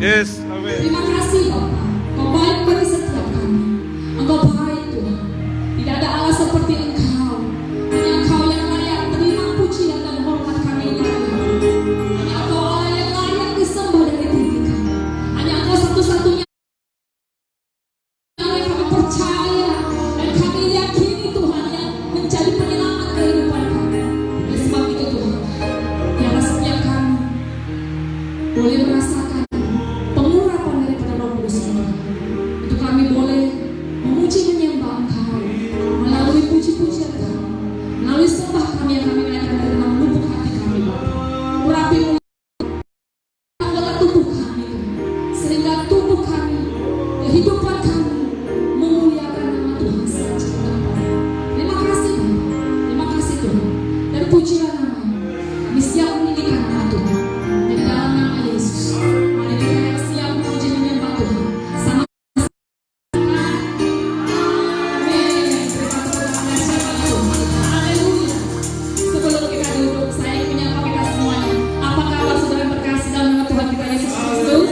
Yes, amin. Terima kasih Bapak, Kau baik bagi setiap kami. Engkau baik Tuhan. Tidak ada Allah seperti Engkau. Hanya Engkau yang layak terima pujian dan hormat kami ini Tuhan. Hanya Engkau Allah yang layak disembah dari diri kami. Hanya Engkau satu-satunya yang kami percaya dan kami yakini Tuhan yang menjadi penyelamat kehidupan kami. Oleh sebab itu Tuhan, biarlah setiap kami boleh merasakan pengurapan daripada Roh Kudus Tuhan. Itu kami boleh memuji menyembah Engkau melalui puji-pujian kami, melalui sembah kami yang kami naikkan dari dalam lubuk hati kami Bapa. Urapi anggota tubuh kami sehingga tubuh kami, kehidupan kami memuliakan nama Tuhan selanjutnya. Terima kasih Bapa, terima kasih Tuhan, dan pujilah nama kami siap meninggikan nama Tuhan di dalam nama Yesus. Mari kita yang siap memuji menyembah Tuhan sama. Haleluya. Sebelum kita duduk, saya ingin menyapa kita semuanya. Apa kabar saudara yang berkasih dalam nama Tuhan kita Yesus Kristus?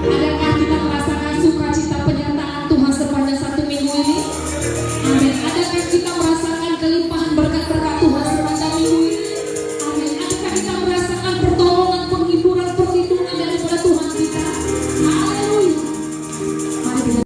Adakah kita merasakan sukacita penyertaan Tuhan sepanjang satu minggu ini? Amin. Adakah kita merasakan kelimpahan berkat-berkat Tuhan sepanjang minggu ini? Amin. Adakah kita merasakan pertolongan, penghiburan, perlindungan daripada Tuhan kita? Haleluya. Mari kita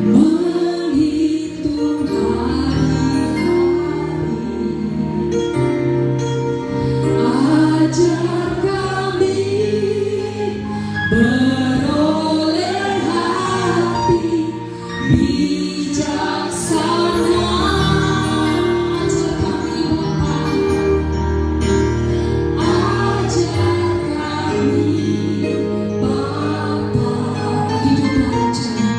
menghitung hari-hari. Ajar kami beroleh hati bijaksana. Ajar kami Bapa, ajar kami Bapa, hidup lancar.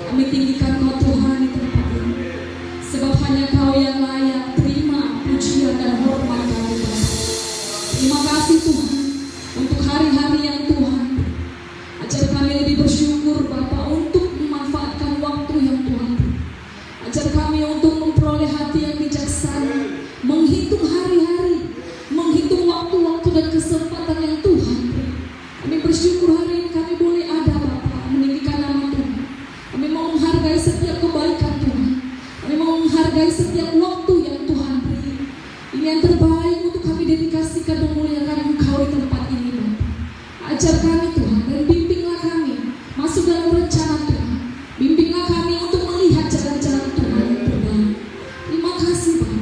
Kami tinggikan Kau Tuhan di tempat ini. Sebab hanya Kau yang layak terima pujian dan hormat kami Bapa. Terima kasih Tuhan untuk hari-hari yang Tuhan. Ajar kami lebih bersyukur Bapa untuk memanfaatkan waktu yang Tuhan. Ajar kami untuk memperoleh hati yang bijaksana, menghitung hari-hari, menghitung waktu-waktu dan kesempatan yang Tuhan beri. Kami bersyukur hari ini kami boleh ada Bapa, meninggikan nama Tuhan. Kami mau menghargai setiap kebaikan Tuhan. Kami mau menghargai setiap waktu yang Tuhan beri. Ini yang terbaik untuk kami dedikasikan dan memuliakan Engkau di tempat ini Bapa. Ajar kami Tuhan dan bimbinglah kami masuk dalam rencana Tuhan. Bimbinglah kami untuk melihat jalan-jalan Tuhan yang terbaik. Terima kasih Bapa.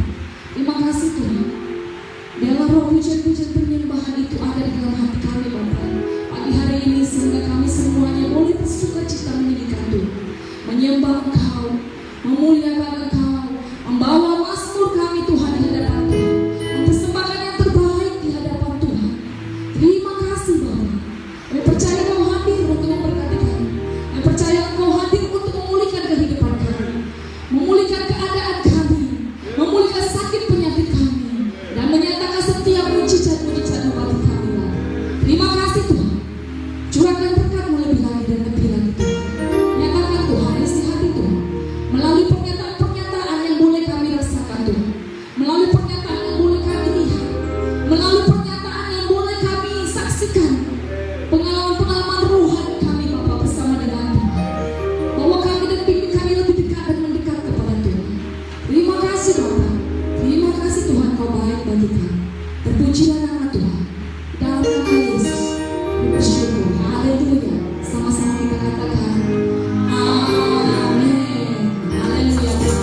Terima kasih Tuhan. Biarlah roh pujian-pujian penyembahan itu ada di dalam hati kami Bapa. Pagi hari ini sehingga kami semuanya boleh bersuka cita menyanyikan Tuhan, menyembah Engkau, memuliakan Engkau, membawa mazmur kami Tuhan di hadapan Tuhan, mempersembahkan yang terbaik di hadapan Tuhan. Terima kasih Bapa. Kami percaya Kau hadir untuk memberkati kami. Kami percaya Kau hadir untuk memulihkan kehidupan kami, memulihkan keadaan kami, memulihkan sakit penyakit kami, dan menyatakan setiap mujizat-mujizat bagi kami Bapa. Terima kasih Tuhan. Curahkan berkat-Mu lebih lagi dan lebih lagi Tuhan. Nyatakan Tuhan isi hati Tuhan melalui pernyataan-pernyataan yang boleh kami rasakan Tuhan, melalui pernyataan yang boleh kami lihat, melalui pernyataan yang boleh kami saksikan, pengalaman-pengalaman rohani kami Bapa bersama dengan Tuhan, bahwa kami dan bimbing kami lebih dekat dan mendekat kepada Tuhan. Terima kasih Bapa. Terima kasih Tuhan Kau baik bagi kami. Terpujilah nama Tuhan. Dalam nama Yesus kami bersyukur. Haleluya. Sama-sama kita katakan amin. Haleluya. Haleluya.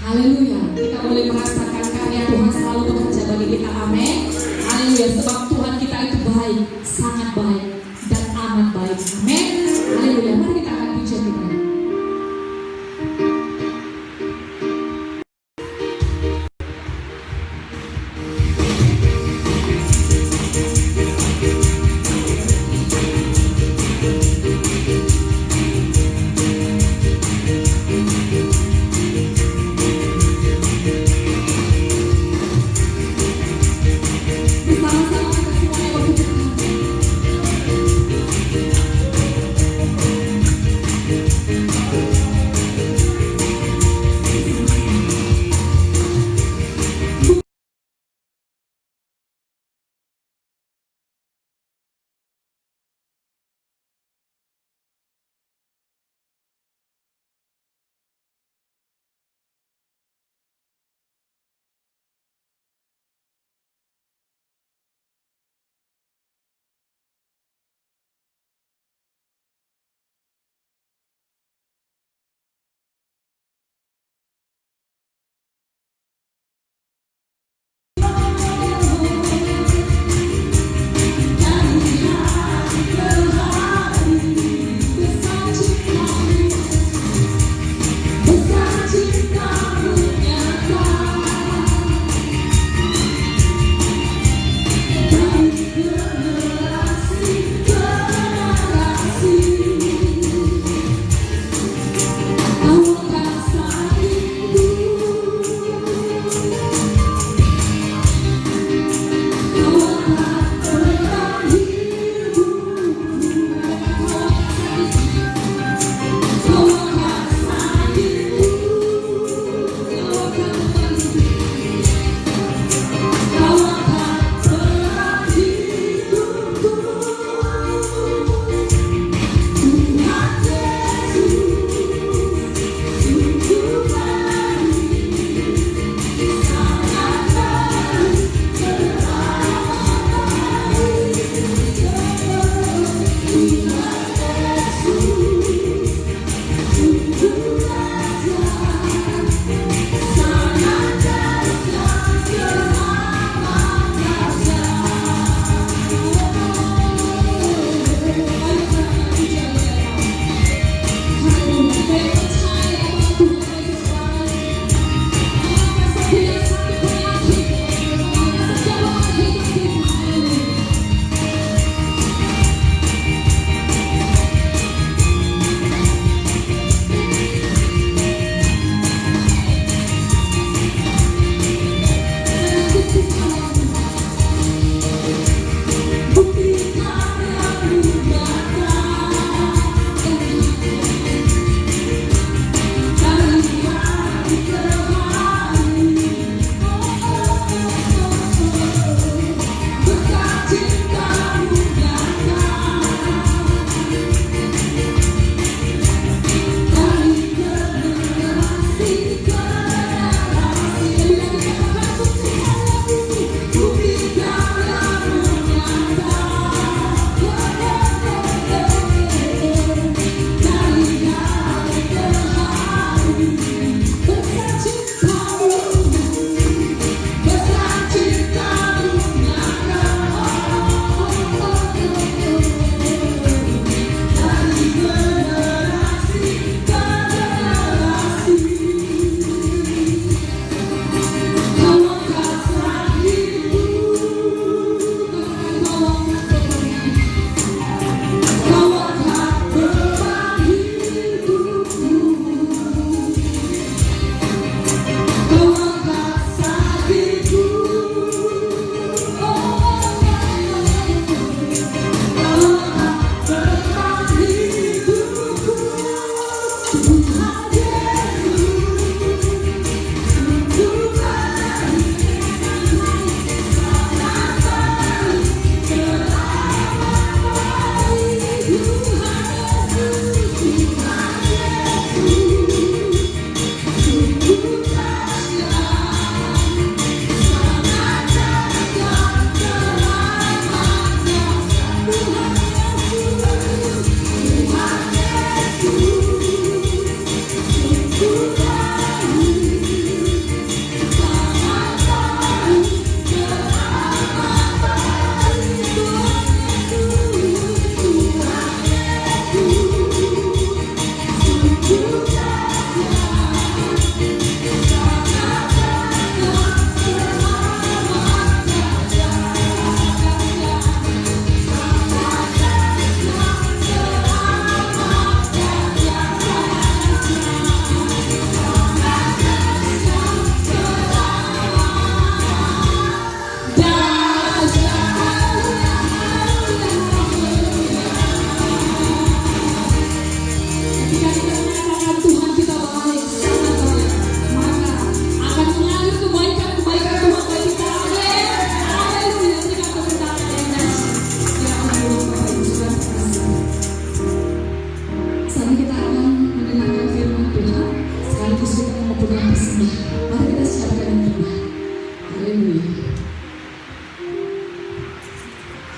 Haleluya. Kita boleh merasakan karya Tuhan selalu bekerja bagi kita. Amin. Haleluya. Sebab Tuhan kita itu baik, sangat baik dan amat baik. Amin. Haleluya. Mari kita akan pujian kita. Bersama-sama kita semuanya berpuji Tuhan.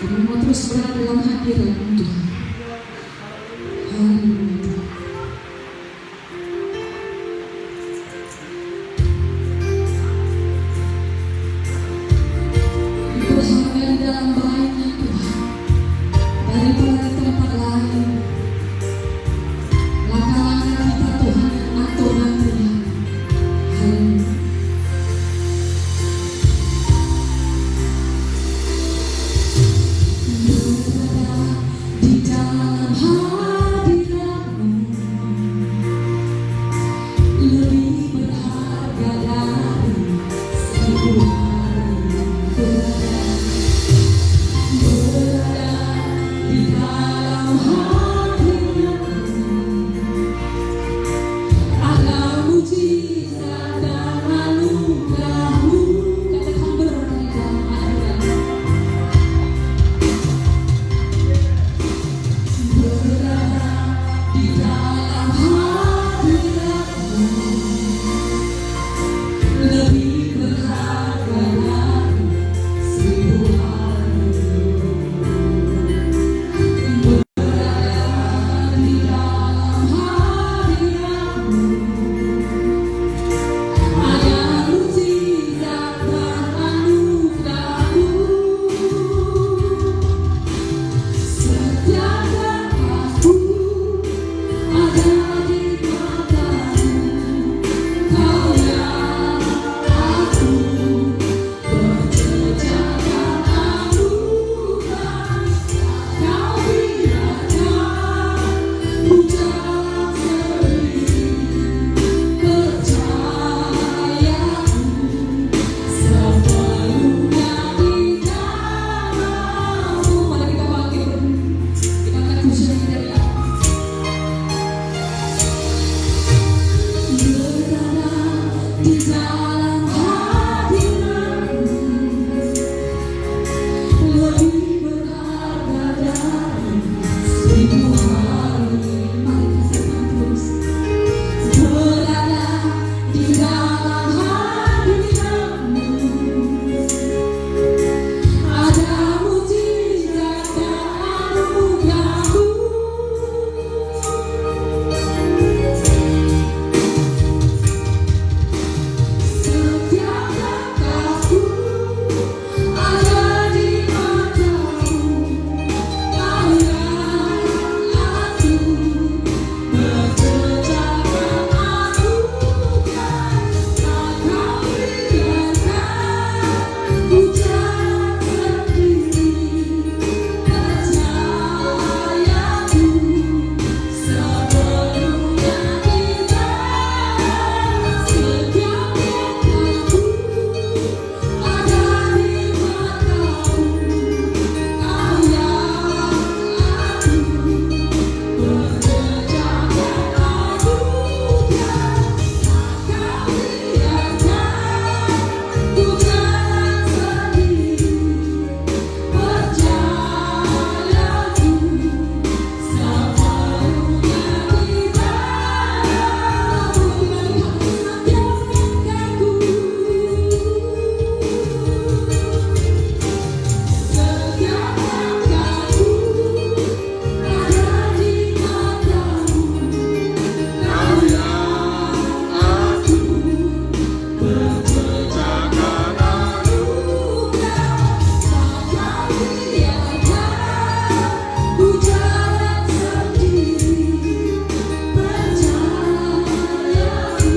Kami mau terus berada dalam hadirat Tuhan. Haleluya. Berharga di dalam baiknya Tuhan, daripada tempat lain. Langkah-langkah kita Tuhan yang aturan Tuhan. Haleluya. Di dalam hadirat-Mu lebih berharga dari seribu hari. Berada di dalam hadirat-Mu ada mujizat dan anugerah-Mu. Katakan berada di dalam hadirat-Mu. Berada di dalam hadirat-Mu lebih berharga dari seribu hari. Berada di dalam hadirat-Mu ada mujizat dan anugerah-Mu. Setiap langkahku ada di matamu. Kau yang aku berjejakkan anugerah. Kau biarkan ku jalan sendiri. Percayaku sepenuhnya di dalam-Mu. Mari kita bangkit, kita akan pujian dari berada di dalam hadirat-Mu lebih berharga dari seribu hari. Mari kita terus berada di dalam hadirat-Mu ada mujizat dan anugerah-Mu. Setiap langkahku ada di matamu. Kau yang aku berjejakkan anugerah. Kau biarkan ku jalan sendiri. Percayaku sepenuhnya di dalam. Setiap langkahku ada di matamu. Kau yang aku berjejakkan anugerah. Kau biarkan ku jalan sendiri. Percayaku sepenuhnya di dalam-Mu. Setiap langkahku, setiap langkahku ada di matamu. Kau yang aku berjejakkan anugerah. Kau biarkan ku jalan sendiri. Percayaku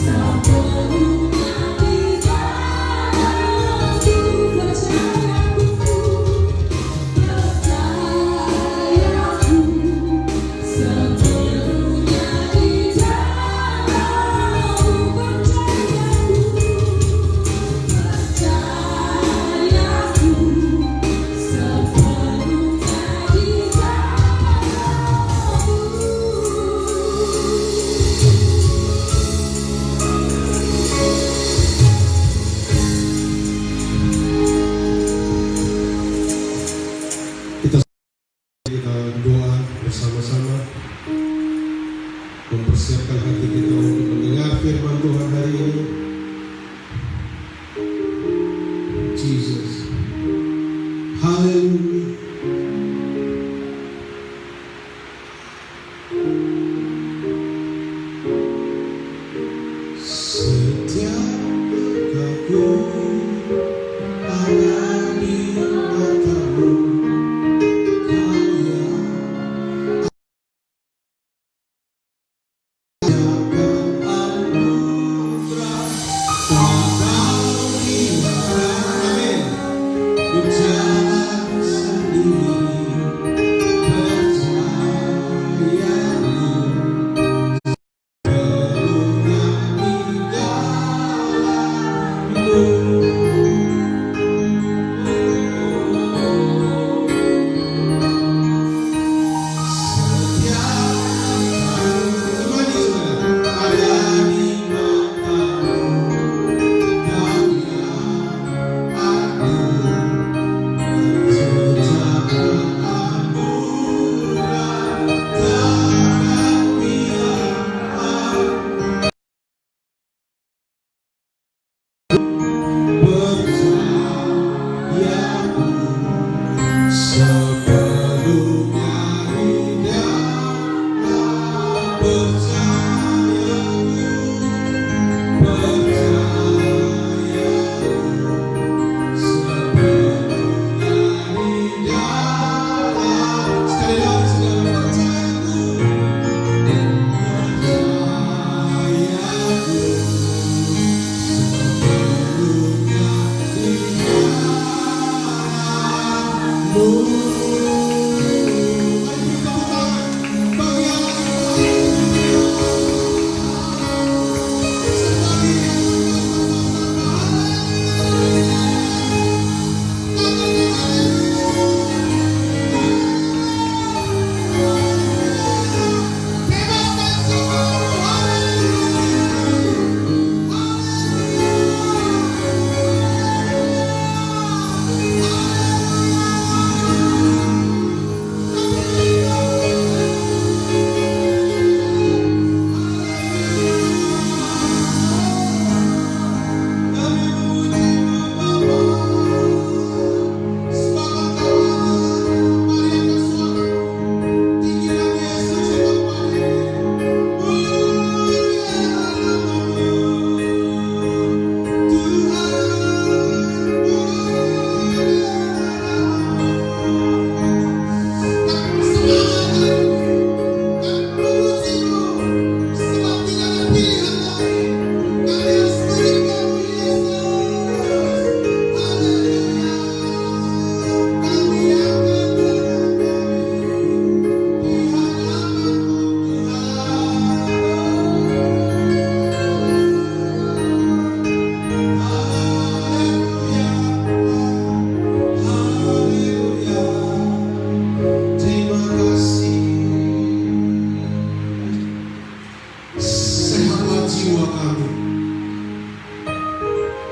sepenuhnya di dalam-Mu. Percayaku sepenuhnya di dalam-Mu. Percayaku Haleluya. Setiap langkahku ada di matamu, Kau yang akan anugerah. Walau di mana, amin, ku jalan sendiri, percayamu sepenuhnya di dalammu.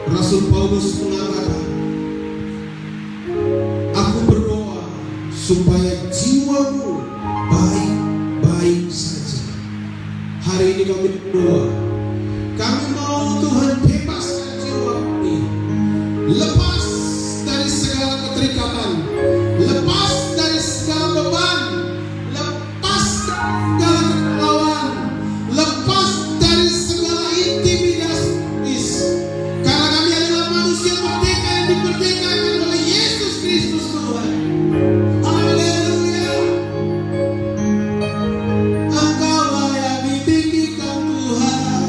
Rasul Paulus mengatakan, aku berdoa supaya jiwamu baik-baik saja. Hari ini kami berdoa, kami mau Tuhan bebaskan jiwa ini, lepas dari segala keterikatan, lepas dari segala beban, lepas dari segala kekecewaan, lepas dari segala intimidasi. Karena kami adalah manusia merdeka yang dimerdekakan oleh Yesus Kristus Tuhan. Haleluya. Engkaulah yang ditinggikan Tuhan.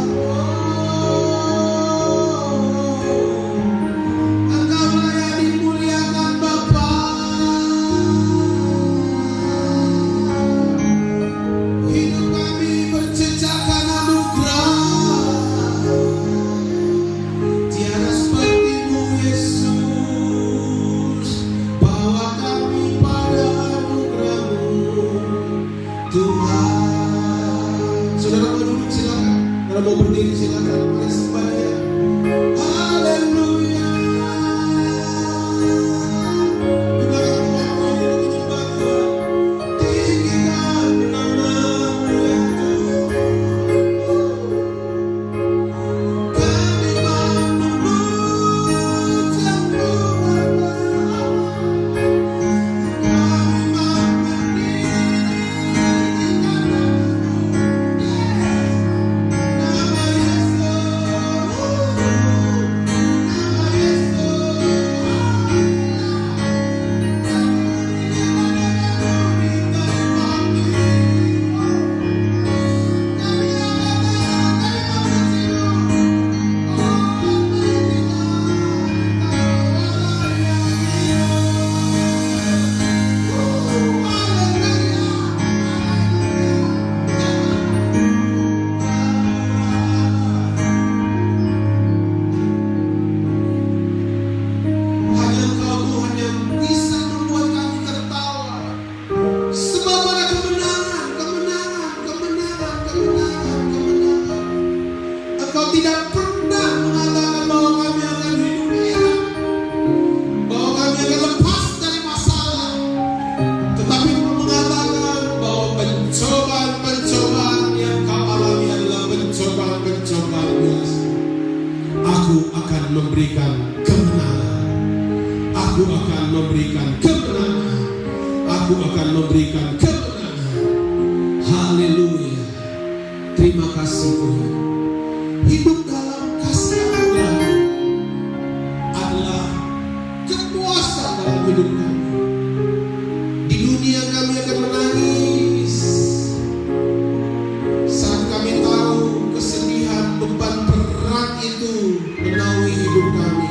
akan memberikan kemenangan. Aku akan memberikan kemenangan. Haleluya. Terima kasih Tuhan. Hidup dalam kasih anugerah adalah kepuasan dalam hidup kami. Di dunia kami akan menangis saat kami tahu kesedihan, beban berat itu menaungi hidup kami.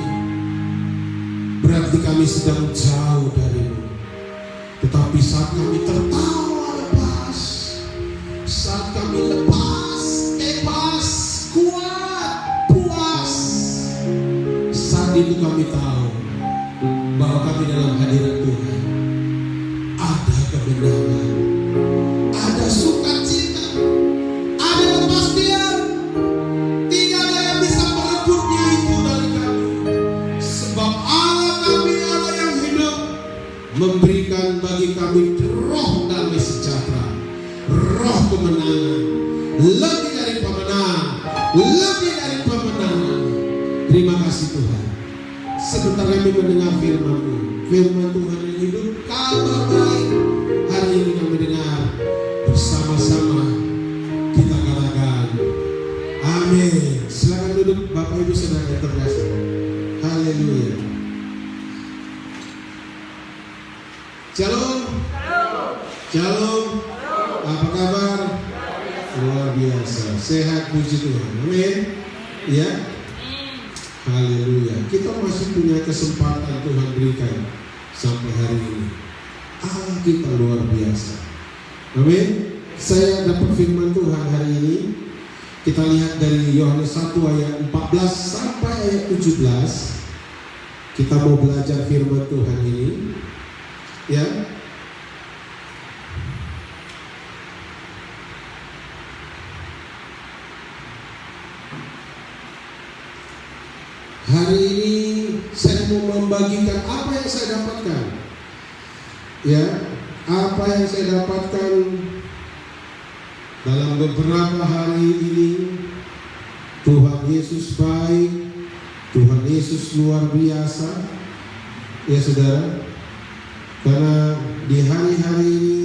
Berarti kami sedang jauh darimu. Tetapi saat kami tertawa lepas, saat kami lepas, bebas, kuat, puas, saat itu kami tahu bahwa kami dalam hadirat Tuhan ada kebenaran, ada sukacita, ada kepastian. Tidak ada yang bisa merebutnya itu dari kami. Sebab Allah kami Allah yang hidup memberikan bagi kami roh damai sejahtera, roh kemenangan, lebih dari pemenang, lebih dari pemenang. Terima kasih Tuhan. Sebentar kami mendengar firman-Mu, firman Tuhan yang hidup, kabar baik. Hari ini kami dengar bersama-sama, kita katakan amin. Silakan duduk Bapak Ibu Saudara yang terkasih. Haleluya. Shalom. Shalom. Apa kabar? Luar biasa. Sehat, puji Tuhan. Amin. Ya. Haleluya. Kita masih punya kesempatan Tuhan berikan sampai hari ini. Allah kita luar biasa. Amin. Saya dapat firman Tuhan hari ini. Kita lihat dari Yohanes 1 ayat 14 sampai ayat 17. Kita mau belajar firman Tuhan ini. Ya. Hari ini saya mau membagikan apa yang saya dapatkan. Ya, apa yang saya dapatkan dalam beberapa hari ini. Tuhan Yesus baik, Tuhan Yesus luar biasa. Ya saudara, karena di hari-hari ini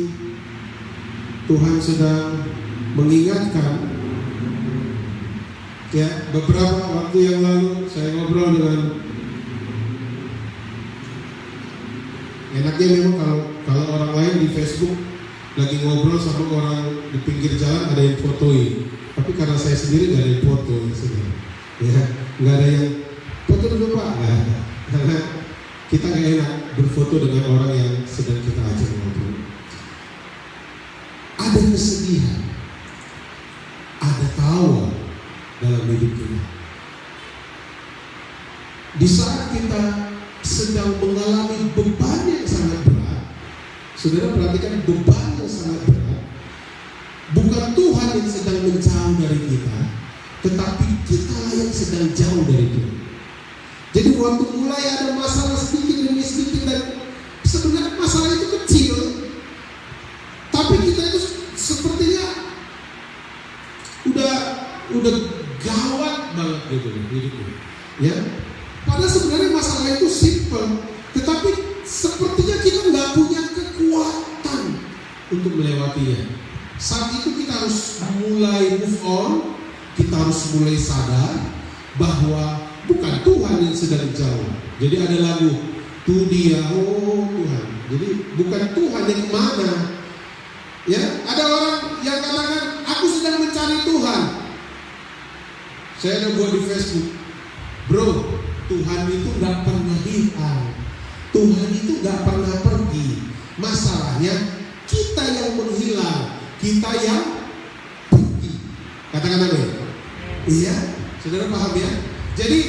Tuhan sedang mengingatkan. Ya, beberapa waktu yang lalu saya ngobrol dengan, enaknya memang kalau orang lain di Facebook lagi ngobrol sama orang di pinggir jalan ada yang fotoin, tapi karena saya sendiri nggak ada yang foto, ya nggak ada yang foto dulu Pak, nggak ada, karena kita nggak enak berfoto dengan orang yang sedang kita ajak ngobrol. Ada kesedihan, ada tawa dalam hidup kita. Di saat kita sedang mengalami beban yang sangat berat, saudara perhatikan beban yang sangat berat. Bukan Tuhan yang sedang menjauh dari kita, tetapi kita yang sedang jauh dari Tuhan. Jadi waktu mulai ada masalah sedikit demi sedikit, dan sebenarnya masalah itu kecil, tapi kita itu sepertinya udah gawat banget gitu hidupnya. Ya, padahal sebenarnya masalah itu simple, tetapi sepertinya kita nggak punya kekuatan untuk melewatinya. Saat itu kita harus mulai move on, kita harus mulai sadar bahwa bukan Tuhan yang sedang jauh. Jadi ada lagu, tuh dia, oh Tuhan. Jadi bukan Tuhan yang mana. Ya, ada orang yang katakan, aku sedang mencari Tuhan. Saya ada buat di Facebook, bro, Tuhan itu gak pernah hilang, Tuhan itu gak pernah pergi. Masalahnya kita yang menghilang, kita yang pergi. Katakan amin. Iya, saudara paham ya? Jadi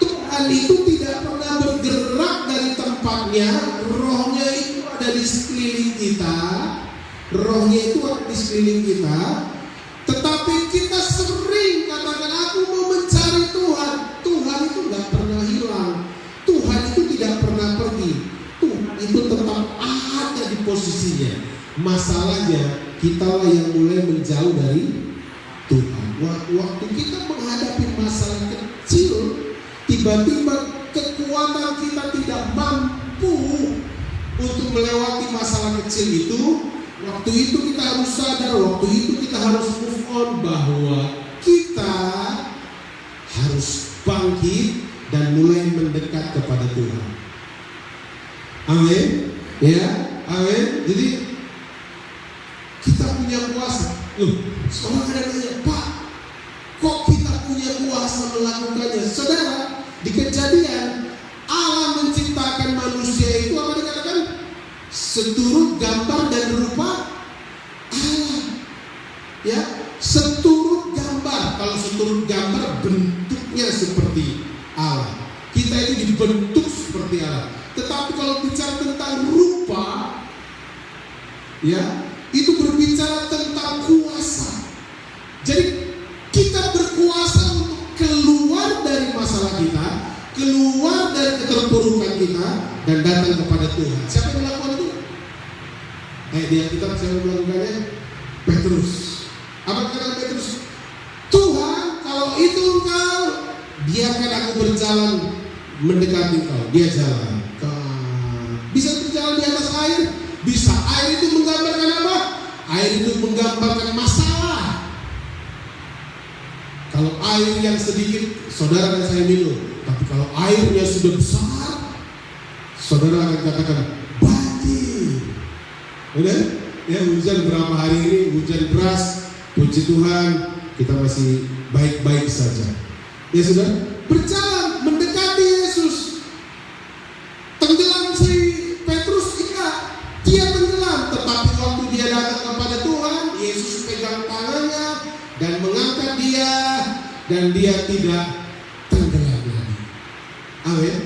Tuhan itu tidak pernah bergerak dari tempatnya. Rohnya itu ada di sekeliling kita, rohnya itu ada di sekeliling kita. Tetapi kita sering katakan, aku mau mencari Tuhan. Tuhan itu gak pernah hilang, Tuhan itu tidak pernah pergi, Tuhan itu tetap ada di posisinya. Masalahnya kita lah yang mulai menjauh dari Tuhan. Waktu kita menghadapi masalah kecil, tiba-tiba kekuatan tidak mampu untuk melewati masalah kecil itu, waktu itu kita harus sadar, waktu itu kita harus move on bahwa kita harus bangkit dan mulai mendekat kepada Tuhan. Amin. Ya, amin. Jadi kita punya kuasa. Loh, seorang ada nanya, Pak, kok kita punya kuasa melakukannya? Saudara, di Kejadian Allah menciptakan manusia itu apa dikatakan? Seturut gambar dan rupa Allah. Ya, seturut gambar. Kalau seturut gambar bentuknya seperti Allah. Kita itu dibentuk seperti Allah. Tetapi kalau bicara tentang rupa, ya, itu berbicara tentang kuasa. Jadi kita berkuasa untuk keluar dari masalah kita, keluar dari keterpurukan kita, dan datang kepada Tuhan. Siapa yang melakukan itu? Di Alkitab siapa yang melakukannya? Petrus. Apa kata Petrus? Tuhan, kalau itu Engkau, biarkan aku berjalan mendekati Engkau. Dia jalan. Bisa berjalan di atas air. Bisa. Air itu menggambarkan apa? Air itu menggambarkan masalah. Kalau air yang sedikit, saudara dan saya minum. Tapi kalau airnya sudah besar, saudara akan katakan banjir. Udah? Ya, hujan berapa hari ini, hujan deras. Puji Tuhan, kita masih baik-baik saja. Ya sudah, berjalan mendekati Yesus. Tenggelam si Petrus, iya, dia tenggelam. Tetapi waktu dia datang kepada Tuhan, Yesus pegang tangannya dan mengangkat dia, dan dia tidak tenggelam lagi. Amin.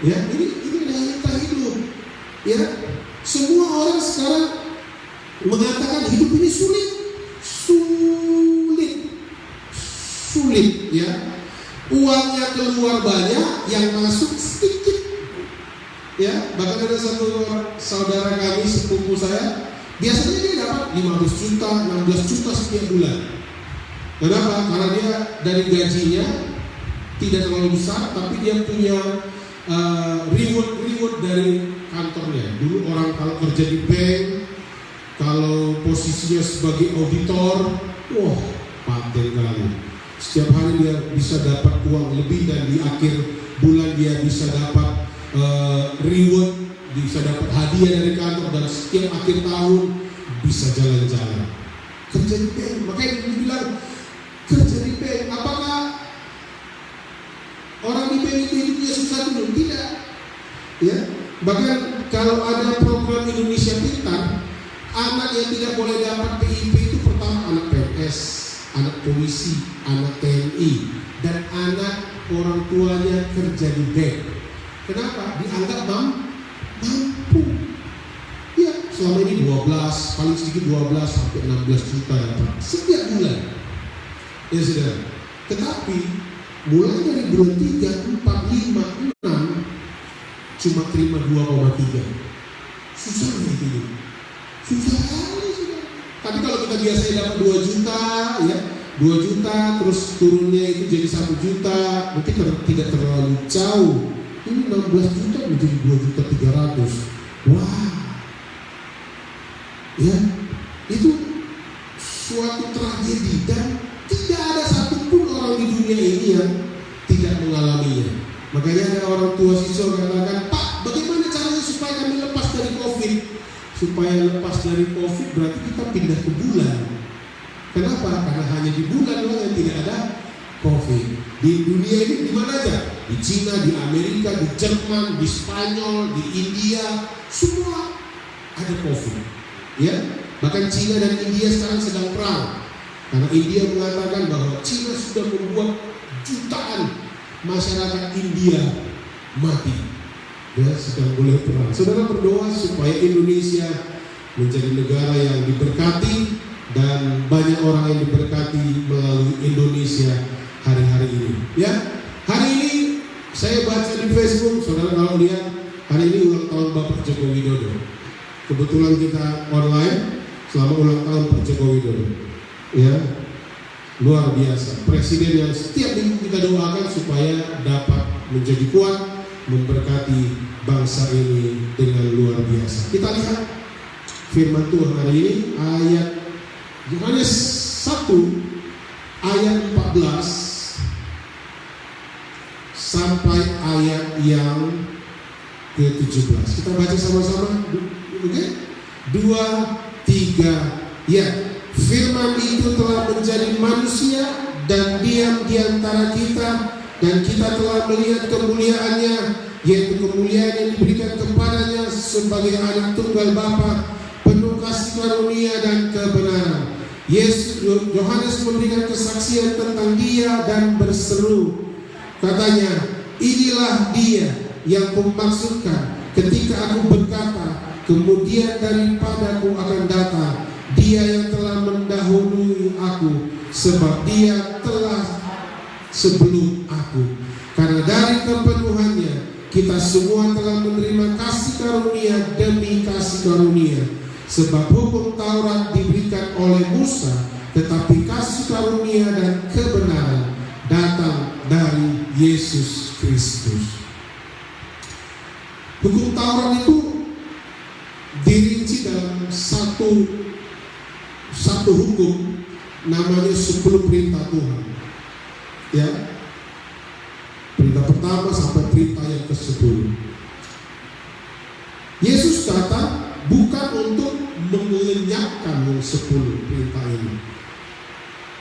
Ya, ini realita hidup. Ya, semua orang sekarang mengatakan hidup ini sulit, ya. Uangnya keluar banyak, yang masuk sedikit. Ya, bahkan ada satu saudara kami, sepupu saya, biasanya dia dapat 15 juta, 16 juta setiap bulan. Kenapa? Karena dia dari gajinya tidak terlalu besar, tapi dia punya reward dari kantornya. Dulu orang kalau kerja di bank, kalau posisinya sebagai auditor, wah, paten kali. Setiap hari dia bisa dapat uang lebih, dan di akhir bulan dia bisa dapat reward, bisa dapat hadiah dari kantor, dan setiap akhir tahun bisa jalan-jalan. Kerja di bank, makanya dia bilang kerja di bank. Apakah orang di bank itu hidupnya susah dulu? Tidak. Ya, bahkan kalau ada program Indonesia Pintar, anak yang tidak boleh dapat PIP itu pertama anak PNS, anak polisi, anak TNI, dan anak orang tuanya kerja di bank. Kenapa? Dianggap mampu. Ya, selama ini 12, paling sedikit 12 sampai 16 juta dapat setiap bulan. Ya sudah. Tetapi mulai dari bulan 3, 4, 5, 6 cuma terima 2,3. Susah gitu. Susah sekali sudah. Tapi kalau kita biasanya dapat 2 juta, ya 2 juta, terus turunnya itu jadi 1 juta, mungkin tidak terlalu jauh. Ini 16 juta menjadi 2.300.000. Wah, ya, itu suatu tragedi, dan tidak ada satupun orang di dunia ini yang tidak mengalaminya. Makanya ada orang tua siswa katakan, Pak, bagaimana caranya supaya kami lepas dari COVID? Supaya lepas dari COVID berarti kita pindah ke bulan. Kenapa? Karena hanya di bulan yang tidak ada COVID. Di dunia ini di mana aja? Di Cina, di Amerika, di Jerman, di Spanyol, di India, semua ada COVID. Ya, bahkan Cina dan India sekarang sedang perang. Karena India mengatakan bahwa Cina sudah membuat jutaan masyarakat India mati. Ya, sedang boleh perang. Saudara berdoa supaya Indonesia menjadi negara yang diberkati, dan banyak orang yang diberkati melalui Indonesia hari-hari ini. Ya, hari ini saya baca di Facebook, saudara kalau lihat, hari ini ulang tahun Bapak Joko Widodo. Kebetulan kita online selama ulang tahun Pak Joko Widodo. Ya, luar biasa. Presiden yang setiap minggu kita doakan supaya dapat menjadi kuat memberkati bangsa ini dengan luar biasa. Kita lihat firman Tuhan hari ini, ayat Yohanes 1 ayat 14 sampai ayat yang ke-17. Kita baca sama-sama. Oke? 2, 3. Ya, firman itu telah menjadi manusia dan diam di antara kita, dan kita telah melihat kemuliaannya, yaitu kemuliaan yang diberikan kepadanya sebagai anak tunggal Bapa, penuh kasih karunia dan kebenaran. Yohanes memberikan kesaksian tentang dia dan berseru, katanya, inilah dia yang kumaksudkan ketika aku berkata, kemudian daripadaku akan datang dia yang telah mendahului aku, sebab dia telah sebelum aku. Karena dari kepenuhannya kita semua telah menerima kasih karunia demi kasih karunia. Sebab hukum Taurat diberikan oleh Musa, tetapi kasih karunia dan kebenaran datang dari Yesus Kristus. Hukum Taurat itu dirinci dalam satu hukum, namanya 10 perintah Tuhan. Ya, perintah pertama sampai perintah yang ke-10. Yesus datang bukan untuk melenyapkan yang 10 perintah ini.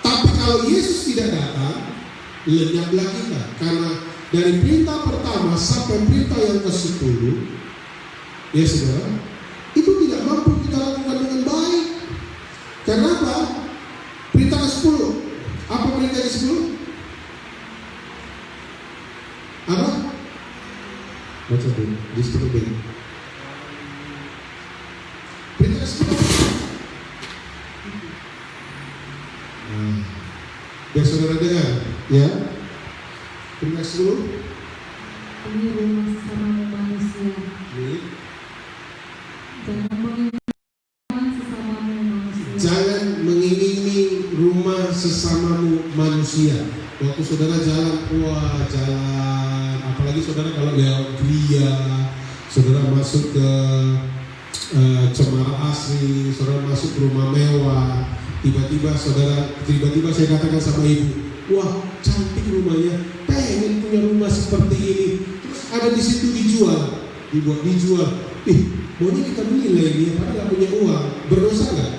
Tapi kalau Yesus tidak datang, lenyaplah kita. Karena dari perintah pertama sampai perintah yang ke-10, ya saudara, itu tidak mampu kita lakukan dengan baik. Kenapa? Perintah ke-10. Apa perintah ke-10? Apa? Baca dulu, di situ begini. Perintah ke-10. Biar saudara dengar, ya. Perintah ke-10. Ini rumah sesamamu manusia. Jangan mengiringi rumah sesamamu manusia. Waktu saudara jalan, apalagi saudara kalau lewat Gria, saudara masuk ke Cemara Asri, saudara masuk ke rumah mewah, tiba-tiba saya katakan sama ibu, wah cantik rumahnya, pengen punya rumah seperti ini. Terus ada di situ dijual, maunya kita beli lah ini, padahal nggak punya uang, berdosa nggak?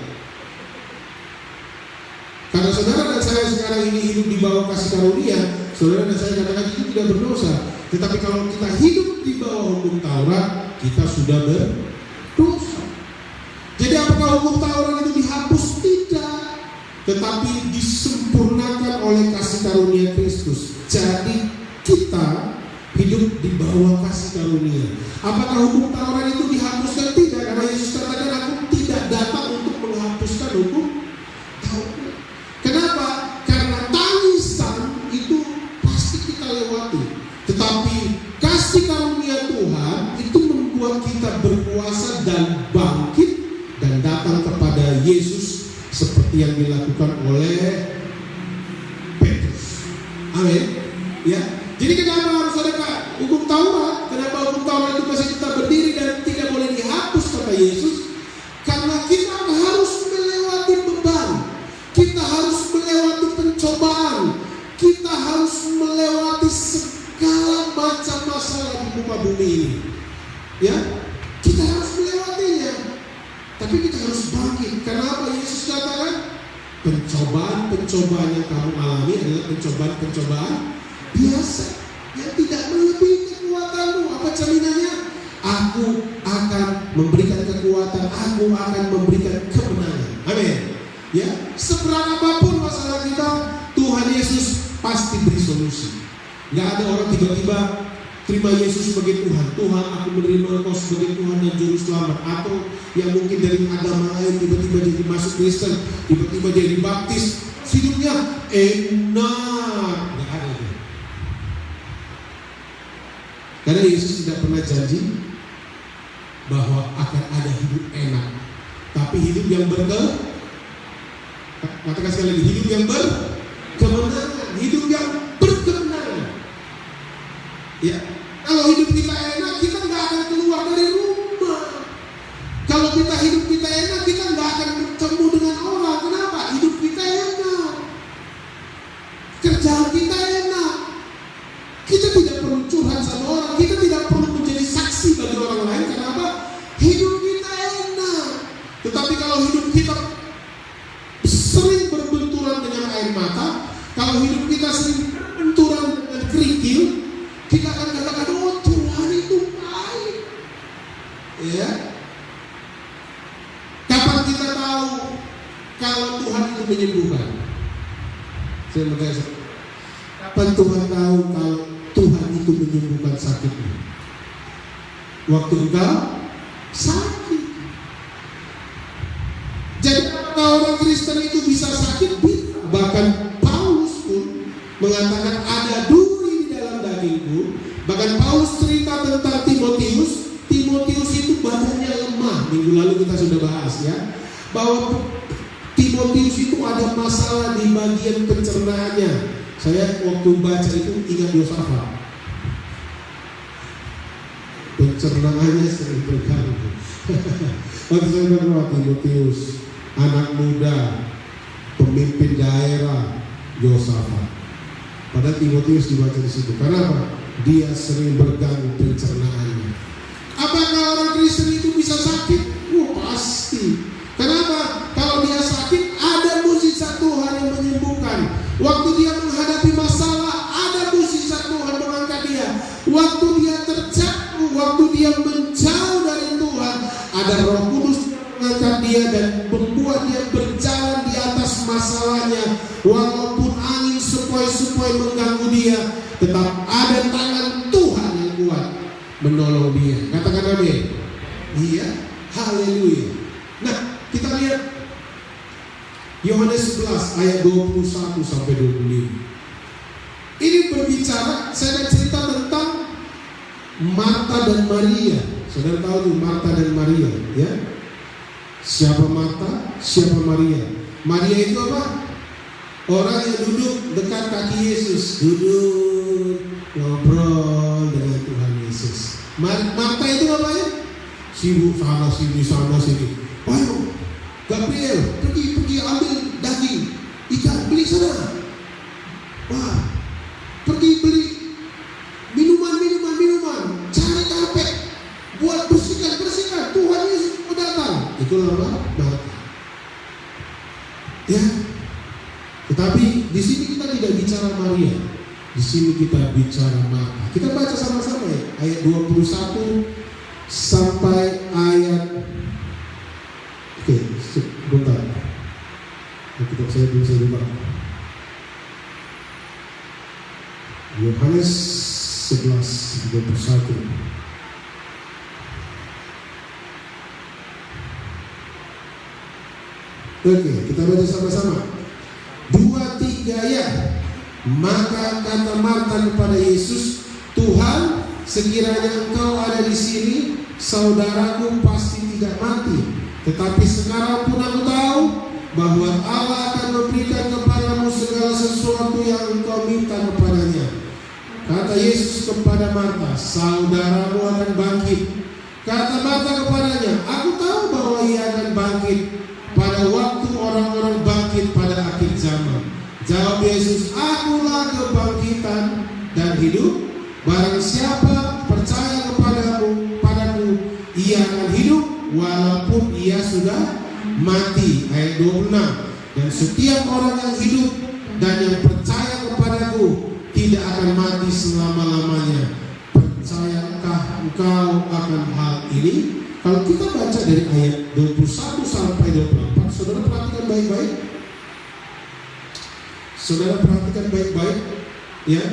Karena saudara dan saya sekarang ini hidup di bawah kasih karunia, saudara dan saya katakan itu tidak berdosa. Tetapi kalau kita hidup di bawah hukum Taurat, kita sudah berdosa. Jadi apakah hukum Taurat itu dihapus? Tidak. Tetapi disempurnakan oleh kasih karunia Kristus. Jadi kita hidup di bawah kasih karunia. Apakah hukum Taurat itu dihapuskan? Tidak. Karena Yesus katakan, aku tidak datang untuk menghapuskan hukum Taurat. Kenapa? Karena tangisan itu pasti kita lewati. Tetapi kasih karunia Tuhan itu membuat kita berkuasa dan bangkit dan datang kepada Yesus seperti yang dilakukan oleh Petrus. Amin. Ya. Jadi kenapa harus ada hukum Taurat? Kenapa hukum Taurat itu masih tetap berdiri dan tidak boleh dihapus kata Yesus? Karena kita harus melewati beban. Kita harus melewati pencobaan. Kita harus melewati segala macam masalah di muka bumi ini. Ya, kita harus melewatinya. Tapi kita harus bangkit. Kenapa Yesus katakan? Pencobaan yang kamu alami adalah pencobaan biasa yang tidak melebihi kekuatanmu. Apa jaminannya? Aku akan memberikan kekuatan. Aku akan memberikan kemenangan. Amin. Ya, seberat apapun masalah kita, Tuhan Yesus pasti beri solusi. Gak ada orang tiba-tiba terima Yesus sebagai Tuhan. Tuhan, aku menerima Engkau sebagai Tuhan dan Juru Selamat. Atau yang mungkin dari agama lain tiba-tiba jadi masuk Kristen, tiba-tiba jadi baptis, hidupnya enak. Gak ada itu. Karena Yesus tidak pernah janji bahwa akan ada hidup enak, tapi hidup yang katakan sekali lagi, hidup yang berkemenangan, hidup yang berkemenangan. Ya, kalau hidup Tetapi kalau hidup kita sering berbenturan dengan air mata, kalau hidup kita sering berbenturan dengan kerikil, kita akan katakan, oh Tuhan itu baik. Ya. Kapan kita tahu kalau Tuhan itu menyembuhkan? Saya mau tanya, kapan Tuhan tahu kalau Tuhan itu menyembuhkan sakitmu? Waktu engkau sakit. Jadi apakah orang Kristen itu bisa sakit? Bahkan Paulus pun mengatakan ada duri di dalam dagingku. Bahkan Paulus cerita tentang Timotius. Timotius itu badannya lemah. Minggu lalu kita sudah bahas ya, bahwa Timotius itu ada masalah di bagian pencernaannya. Saya waktu baca itu ingat Yosafat. Pencernaannya sering terganggu. Waktu saya berdoa, Timotius, anak muda, pemimpin daerah, Yosafat. Pada Timotius dibaca di situ. Kenapa? Dia sering berganggu pencernaannya. Apakah orang Kristen itu bisa sakit? Pasti. Kenapa? Kalau dia sakit, ada mukjizat Tuhan yang menyembuhkan. Waktu dia menghadapi masalah, ada mukjizat Tuhan mengangkat dia. Waktu dia terjatuh, waktu dia menjauh dari Tuhan, ada Roh Kudus yang mengangkat dia dan membuat dia berjalan di atas masalahnya. Walaupun angin sepoi-sepoi mengganggu dia, tetap ada tangan Tuhan yang kuat menolong dia. Katakan amin. Iya, haleluya. Nah, kita lihat Yohanes 11 ayat 21 sampai 25. Ini berbicara, saya cerita tentang Marta dan Maria. Saudara tahu tuh Marta dan Maria, ya? Siapa Marta, siapa Maria? Maria itu apa? Orang yang duduk dekat kaki Yesus, duduk ngobrol dengan Tuhan Yesus. Marta itu apa ya? Sibuk sana sini sana sini. Ayo, Gabriel, pergi ambil daging ikan, beli sana. Wah, pergi beli minuman. Cari karpet, buat bersihkan. Tuhan Yesus mau datang. Itulah Marta. Ya. Tetapi di sini kita tidak bicara Maria. Di sini kita bicara Marta. Kita baca sama-sama ya, ayat 21 sampai ayat. Oke, sebentar. Kitab saya belum saya buka. Yohanes 11:21. Oke, kita baca sama-sama. 2-3 ya. Maka kata Marta kepada Yesus, Tuhan, sekiranya Engkau ada di sini, saudaraku pasti tidak mati. Tetapi sekarang pun aku tahu bahwa Allah akan memberikan kepadamu segala sesuatu yang engkau minta kepadanya. Kata Yesus kepada Marta, saudaramu akan bangkit. Kata Marta kepadanya, aku tahu bahwa ia akan bangkit pada waktu orang-orang bangkit pada akhir zaman. Jawab Yesus, akulah kebangkitan dan hidup. Barang siapa percaya padaku, ia akan hidup walaupun ia sudah mati. Ayat 26. Dan setiap orang yang hidup dan yang percaya kepadaku tidak akan mati selama-lamanya. Percayakah engkau akan hal ini? Kalau kita baca dari ayat 21 sampai 24, saudara perhatikan baik-baik. Saudara perhatikan baik-baik ya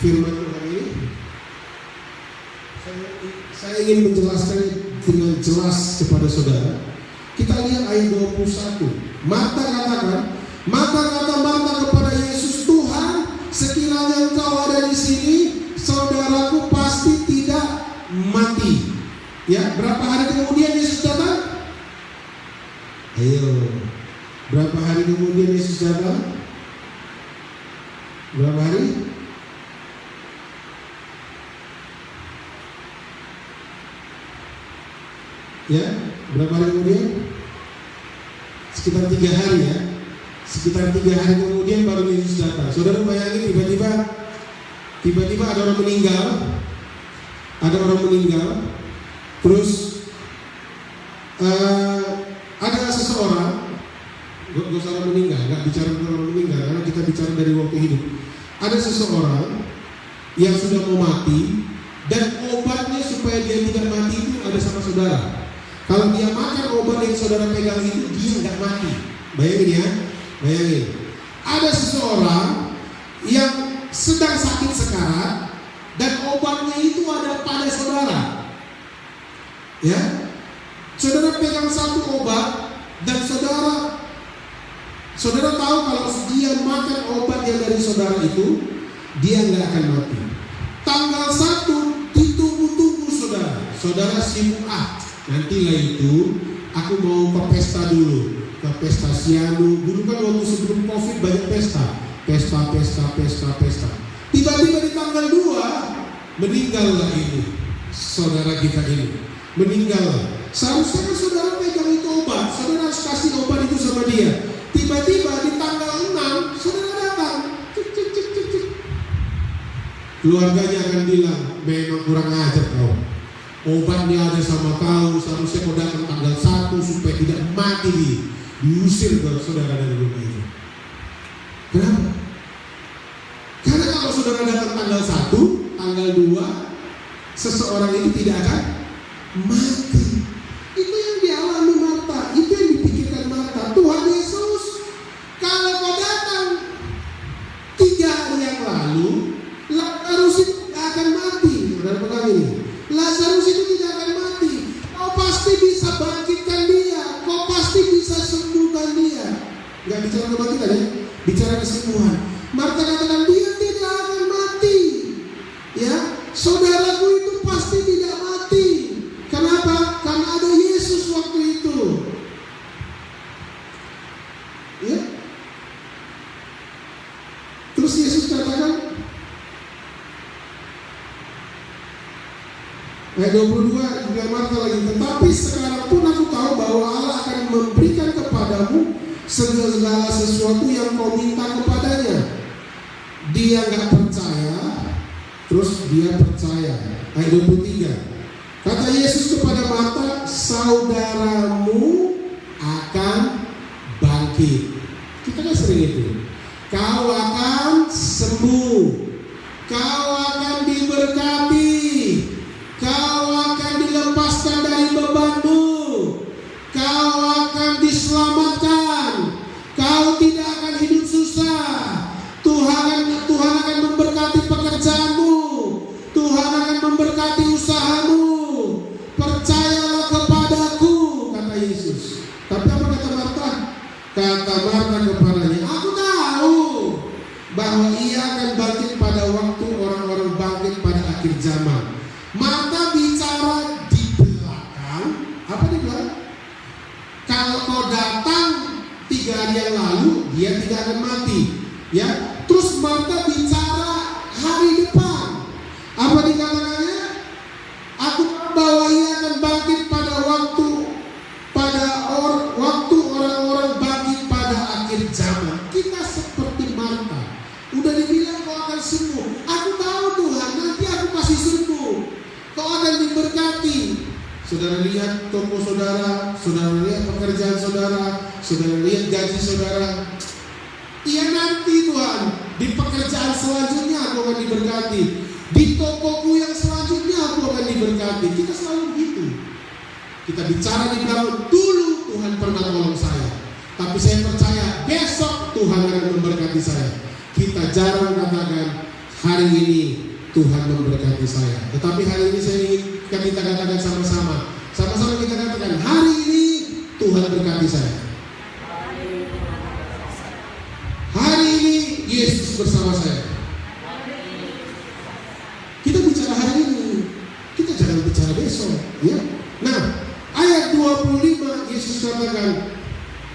firman Tuhan ini. Saya ingin menjelaskan dengan jelas kepada saudara. Kita lihat ayat 21. Marta katakan, maka kata Marta kepada Yesus, Tuhan, sekiranya engkau ada di sini, saudaraku pasti tidak mati. Ya, berapa hari kemudian Yesus datang? Ayo, berapa hari kemudian Yesus datang? Berapa hari? Ya, berapa hari kemudian? Sekitar 3 hari ya. Sekitar 3 hari kemudian baru Yesus datang. Saudara bayangin tiba-tiba ada orang meninggal. Terus seseorang yang sudah mau mati, dan obatnya supaya dia tidak mati itu ada sama saudara. Kalau dia makan obat yang saudara pegang itu, dia nggak mati. Bayangin ya, bayangin. Ada seseorang yang sedang sakit sekarat, dan obatnya itu ada pada saudara. Ya, saudara pegang satu obat, dan saudara tahu kalau dia makan obat yang dari saudara itu, dia nggak akan mati. Tanggal 1 ditunggu-tunggu saudara sibuk, nantilah itu aku mau ke pesta dulu, ke pesta Sianu. Dulu kan waktu sebelum Covid banyak pesta. Tiba-tiba di tanggal 2 meninggallah ini saudara kita ini, meninggal. Seharusnya kan saudara pegang itu obat, saudara harus kasih obat itu sama dia. Tiba-tiba di tanggal 6 saudara datang, keluarganya akan bilang, memang kurang ajar kau. Obatnya ada sama kau, seharusnya kau datang tanggal 1 supaya tidak mati, diusir ke saudara dari rumah itu. Kenapa? Karena kalau saudara datang tanggal 1, tanggal 2, seseorang itu tidak akan mati. Itu yang dialami Marta, itu yang dipikirkan Marta. Tuhan Yesus, kalau kau datang 3 hari yang lalu, Lazarus itu tidak akan mati. Saudara pegang ini, Lazarus itu tidak akan mati. Kau pasti bisa bangkitkan dia, kau pasti bisa sembuhkan dia. Gak bicara kebangkitan ya, bicara kesembuhan. Marta katakan dia tidak akan mati. Ya, saudaraku itu pasti tidak mati. Kenapa? Karena ada Yesus waktu itu. Ya. Terus Yesus katakan, ayat 22 juga Marta lagi, tetapi sekarang pun aku tahu bahwa Allah akan memberikan kepadamu segala sesuatu yang kau minta kepadanya. Dia nggak percaya, terus dia percaya. Ayat 23. Kata Yesus kepada Marta, saudaramu akan bangkit. Kita kan sering itu. Kau akan sembuh, kau akan diberkati, kau akan dilepaskan dari bebanmu, kau akan diselamatkan, kau tidak akan hidup susah. Tuhan akan memberkati pekerjaanmu, Tuhan akan memberkati usahamu. Percayalah kepadaku, kata Yesus. Tapi apa kata Marta? Kata Marta kepadanya, aku tahu bahwa ia akan bangkit pada waktu orang-orang bangkit pada akhir zaman. Marta bicara di belakang. Apa di belakang? Kalau kau datang 3 hari yang lalu, dia tidak akan mati. Ya, terus Marta bicara hari depan. Apa dikatakannya? Aku tahu bahwa ia akan bangkit pada waktu orang-orang bangkit pada akhir zaman. Kita seperti Marta. Udah dibilang kau akan sembuh. Aku tahu Tuhan, nanti aku pasti sembuh. Kau akan diberkati. Saudara lihat toko saudara lihat pekerjaan saudara lihat gaji saudara. Iya nanti Tuhan, di pekerjaan selanjutnya aku akan diberkati. Di tokoku yang selanjutnya aku akan diberkati. Kita selalu begitu. Kita bicara di belakang, dulu Tuhan pernah tolong saya, tapi saya percaya besok Tuhan akan memberkati saya. Kita jarang katakan hari ini Tuhan memberkati saya, tetapi hari ini saya ingin kita katakan sama-sama kita katakan hari ini Tuhan berkati saya. Hari ini Yesus bersama saya. Kita bicara hari ini, kita jangan bicara besok, ya. Nah, ayat 25 Yesus katakan,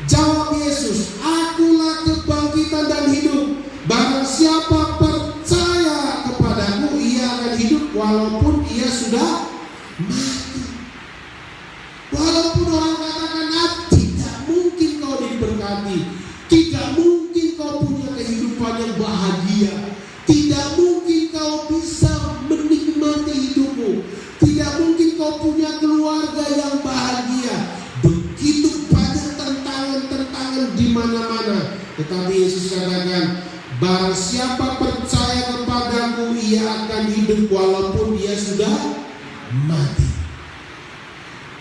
jawab Yesus, akulah kebangkitan dan hidup. Barang siapa percaya kepadaku, ia akan hidup walaupun ia sudah mati. Walaupun orang katakan tidak mungkin kau diberkati, tidak mungkin kau punya kehidupan yang bahagia, tidak mungkin kau bisa menikmati hidupmu, tidak mungkin kau punya keluarga yang bahagia. Begitu banyak tantangan di mana-mana. Tetapi Yesus katakan, barang siapa percaya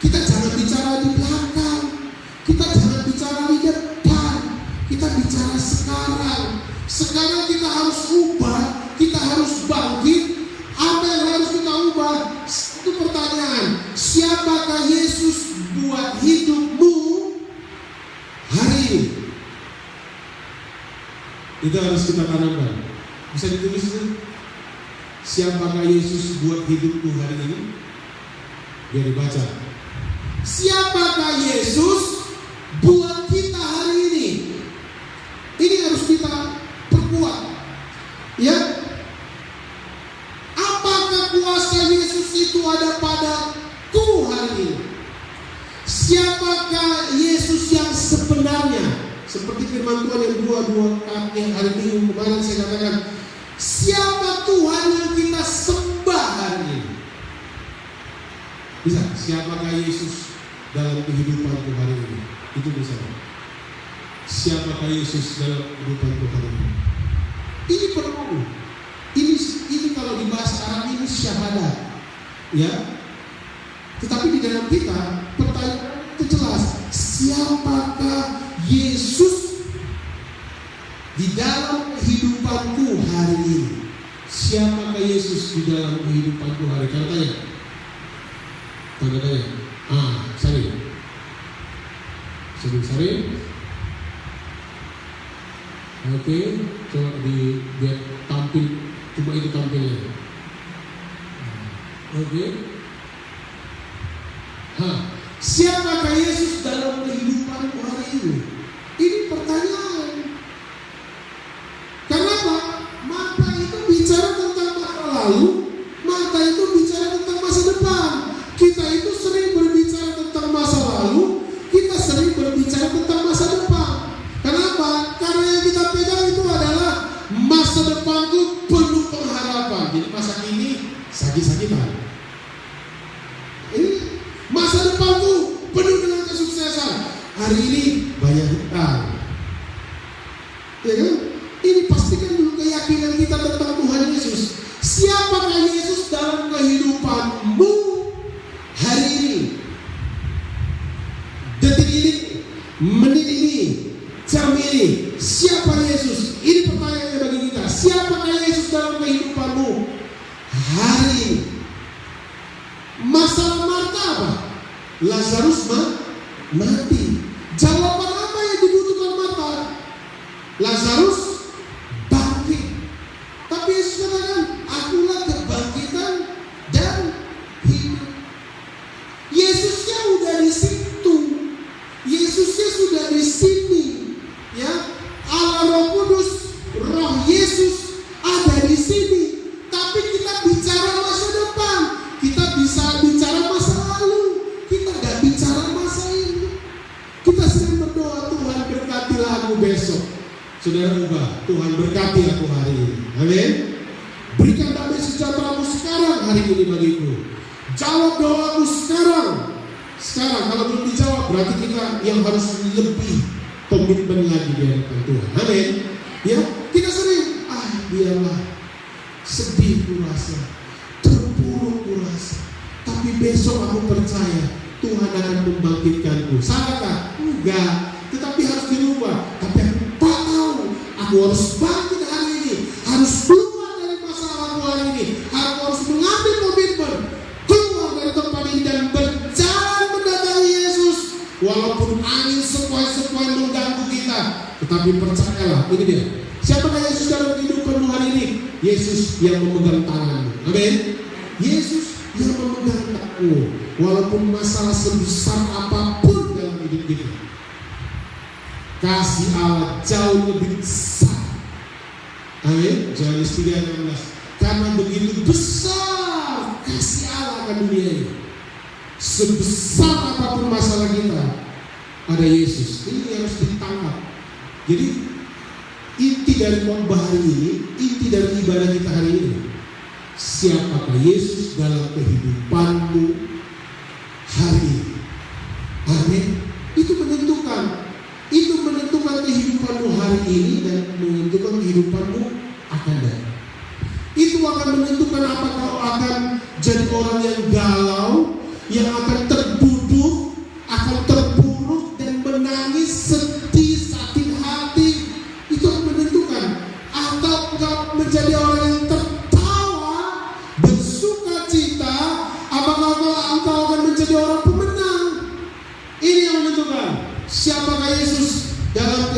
Kita jangan bicara di belakang, kita jangan bicara di depan, kita bicara sekarang. Sekarang kita harus ubah, kita harus bangkit. Apa yang harus kita ubah? Itu pertanyaan. Siapakah Yesus buat hidupmu hari ini? Itu harus kita tanamkan. Bisa ditulis itu? Siapakah Yesus buat hidupmu hari ini? Biar dibaca. Siapakah Yesus buat kita hari ini? Ini harus kita perkuat. Ya. Apakah kuasa Yesus itu ada padaku hari ini? Siapakah Yesus yang sebenarnya? Seperti firman Tuhan yang dua kali hari Minggu kemarin saya katakan, siapa Tuhan yang kita sembah hari ini? Bisa, siapakah Yesus dalam kehidupanku hari ini? Itu bisa. Siapakah Yesus dalam kehidupanku hari ini? Ini perlu. Ini kalau di bahasa Arab ini syahadat, ya. Tetapi di dalam kita pertanyaan itu jelas. Siapakah Yesus di dalam kehidupanku hari ini? Siapakah Yesus di dalam kehidupanku hari ini? Tanda tanya. Sari. Sebelum Sari. Oke, coba biar tampil. Cuma itu tampilnya. Oke. Siapakah Yesus dalam kehidupanku hari ini? Ini pertanyaan. Kenapa? Mata itu bicara tentang masa lalu, mata itu bicara tentang masa depan. Kita itu sering berbicara tentang masa lalu, kita sering berbicara tentang masa depan. Kenapa? Karena yang kita pegang itu adalah masa depan itu penuh pengharapan. Jadi masa kini sakit-sakitan. Ini masa depan itu penuh dengan kesuksesan. Hari ini banyak hutang. Ya kan? Ini pastikan dulu keyakinan kita tentang Tuhan Yesus. Siapakah Yesus dalam kehidupanmu hari ini? Detik ini, menit ini, jam ini. Siapa Yesus? Ini pertanyaannya bagi kita. Siapakah Yesus dalam kehidupanmu hari ini? Masalah Marta apa? Lazarus mati. Jawaban apa yang dibutuhkan Marta? Lazarus bangkit. Tapi Yesus katakan, akulah kebangkitan dan hidup. Yesusnya udah di situ. Yesusnya sudah di sini. Ya, Allah Roh Kudus, Roh Yesus ada di sini. Tapi kita bicara masa depan. Kita bisa bicara masa lalu. Kita gak bicara masa ini. Kita sering berdoa, Tuhan berkatilah aku besok. Saudara ubah, Tuhan berkati aku hari ini. Amin. Berikan damai sejahtera-Mu sekarang hari ini bagiku. Jawab doaku sekarang. Sekarang kalau belum dijawab berarti kita yang harus lebih komitmen lagi di hadapan Tuhan. Amin. Ya, kita sering biarlah sedih kurasa, terpuruk kurasa. Tapi besok aku percaya Tuhan akan membangkitkanku. Salahkah? Enggak. Tetapi harus dirubah. Tapi aku tahu aku harus bangkit hari ini. Harus keluar dari masalah aku hari ini. Aku harus mengambil komitmen keluar dari tempat ini dan berjalan mendatangi Yesus. Walaupun angin sepoi-sepoi mengganggu kita, tetapi percayalah, ini dia. Siapakah Yesus dalam kehidupanmu hari ini? Yesus yang memegang tanganmu. Amin. Yesus yang memegang tanganmu. Walaupun masalah sebesar apapun dalam hidup kita, kasih Allah jauh lebih besar. Amin. Yohanes 3:16. Karena begitu besar kasih Allah akan dunia ini. Sebesar apapun masalah kita, ada Yesus. Ini harus ditangkap. Jadi inti dari khotbah hari ini, inti dari ibadah kita hari ini, siapakah Yesus dalam kehidupanmu hari ini? Amin. Itu menentukan kehidupanmu hari ini dan menentukan kehidupanmu akan datang. Itu akan menentukan apakah kau akan jadi orang yang galau, yang akan terduduk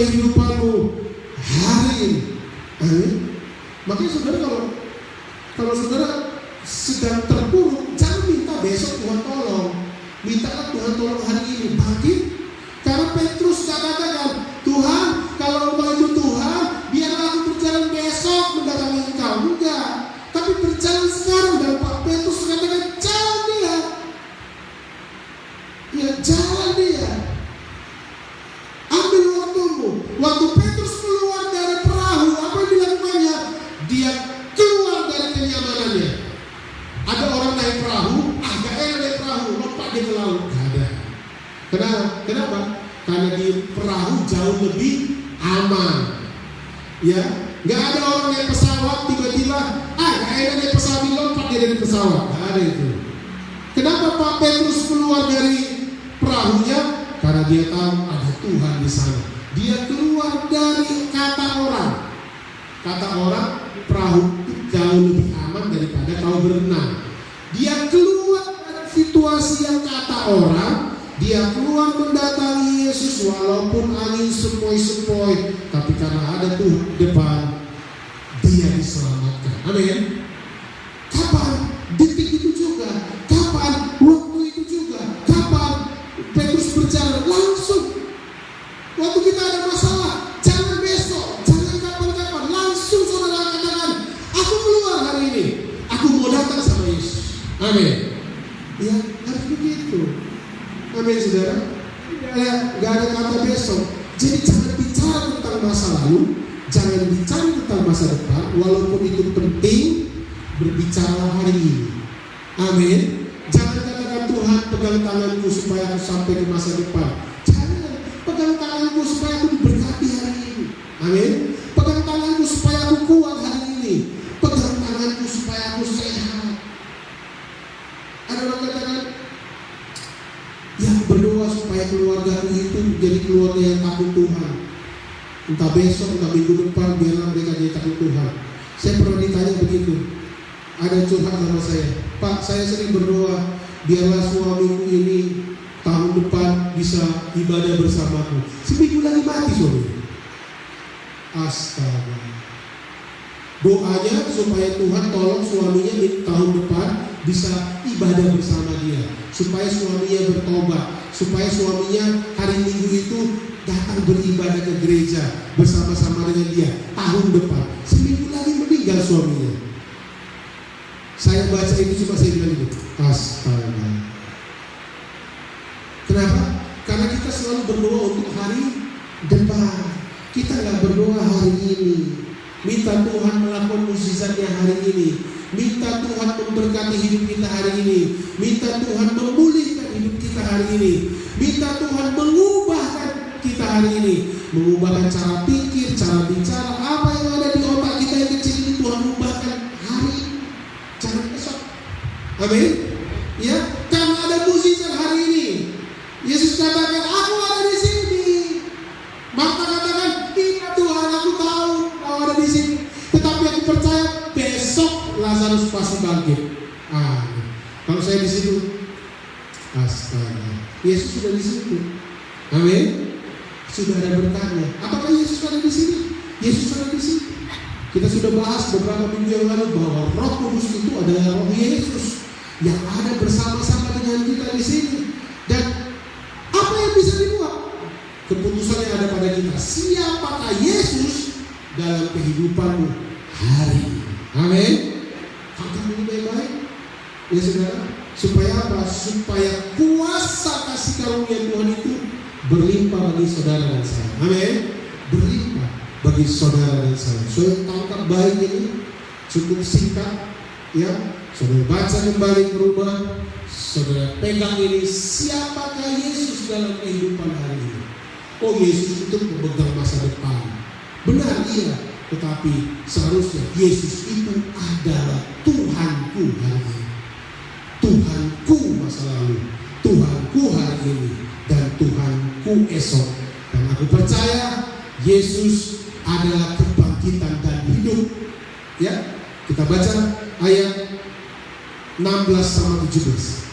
kehidupanmu hari ini. Amin. Makanya saudara, kalau saudara sedang terpuruk, jangan minta besok Tuhan tolong. Mintalah Tuhan tolong hari ini, bangkit. Karena Petrus katakan, Tuhan, kalau Engkau itu Tuhan, biarlah aku berjalan besok mendatangi Engkau. Enggak, tapi berjalan sekarang. Dan Pak Petrus katakan, jalan dia. Ya, jalan dia. Ambil waktumu. Waktu Petrus keluar dari perahu, apa yang dilakukannya? Dia keluar dari kenyamanannya. Ada orang naik perahu, gak enak naik perahu, lompat dia ke laut. Gak ada. Kenapa? Karena di perahu jauh lebih aman. Ya, gak ada orang naik pesawat tiba-tiba, gak enak naik pesawat, lompat dia dari pesawat. Gak ada itu. Kenapa Pak Petrus keluar dari perahunya? Karena dia tahu ada Tuhan di sana. Dia keluar dari kata orang. Kata orang, perahu itu jauh lebih aman daripada kau berenang. Dia keluar dari situasi yang kata orang. Dia keluar mendatangi Yesus walaupun angin sepoi-sepoi, tapi karena ada Tuhan di depan, dia diselamatkan. Amin. Kapan? Detik itu juga. Kapan? Waktu itu juga. Kapan? Petrus berjalan langsung. Waktu kita ada masalah, jangan besok, jangan kapan-kapan, langsung saudara katakan, aku keluar hari ini, aku mau datang sama Yesus. Amin. Ya, harus begitu. Amin, saudara. Gak ada kata besok. Jadi jangan bicara tentang masa lalu, jangan bicara tentang masa depan, walaupun itu penting, berbicara hari ini. Amin. Jangan katakan, Tuhan pegang tanganku supaya aku sampai ke masa depan. Jangan. Pegang tanganku supaya aku diberkati hari ini. Amin. Pegang tanganku supaya aku kuat hari ini. Pegang tanganku supaya aku sehat. Ada orang katakan, yang berdoa supaya keluarga itu menjadi keluarga yang takut Tuhan. Entah besok, entah minggu depan, biarlah mereka jadi takut Tuhan. Saya pernah ditanya begitu. Ada curhat sama saya, Pak, saya sering berdoa, biarlah suamiku ini tahun depan bisa ibadah bersamaku. Seminggu lagi mati suami. Astaga. Doanya supaya Tuhan tolong suaminya di tahun depan bisa ibadah bersama dia, supaya suaminya bertobat, supaya suaminya hari Minggu itu datang beribadah ke gereja bersama-sama dengan dia tahun depan. Seminggu lagi meninggal suaminya. Saya baca itu cuma saya bilang gitu, astaga. Kenapa? Karena kita selalu berdoa untuk hari depan. Kita nggak berdoa hari ini. Minta Tuhan melakukan mukjizatnya hari ini. Minta Tuhan memberkati hidup kita hari ini. Minta Tuhan memulihkan hidup kita hari ini. Minta Tuhan mengubahkan kita hari ini. Mengubahkan cara pikir, cara bicara, apa yang ada di otak kita yang kecil ini Tuhan ubahkan hari ini. Jangan besok. Amin. Ya, karena ada mukjizat hari ini. Yesus katakan, aku ada di sini. Marta katakan, iya Tuhan, aku tahu kau ada di sini. Tetapi aku percaya besok Lazarus pasti bangkit. Kalau saya di situ, astaga, Yesus sudah di situ. Amin. Sudah ada berkahnya. Apakah Yesus ada di sini? Yesus ada di sini. Kita sudah bahas beberapa minggu yang lalu bahwa Roh Kudus itu adalah Roh Yesus yang ada bersama-sama dengan kita di sini. Dan apa yang bisa dibuat? Keputusan yang ada pada kita. Siapakah Yesus dalam kehidupanmu hari ini? Amin. Tangkap ini baik-baik, ya saudara. Supaya apa? Supaya kuasa kasih karunia Tuhan itu berlimpah bagi saudara dan saya. Amin. Berlimpah bagi saudara dan saya. Saudara tangkap baik ini, cukup singkat, ya. Saudara baca kembali ke rumah. Saudara pegang ini. Siapakah Yesus dalam kehidupan hari ini? Oh, Yesus itu memegang masa depan. Benar, iya. Tetapi seharusnya Yesus itu adalah Tuhanku hari ini. Tuhanku masa lalu, Tuhanku hari ini, dan Tuhanku esok. Dan aku percaya Yesus adalah kebangkitan dan hidup. Ya, kita baca ayat 16 sama 17.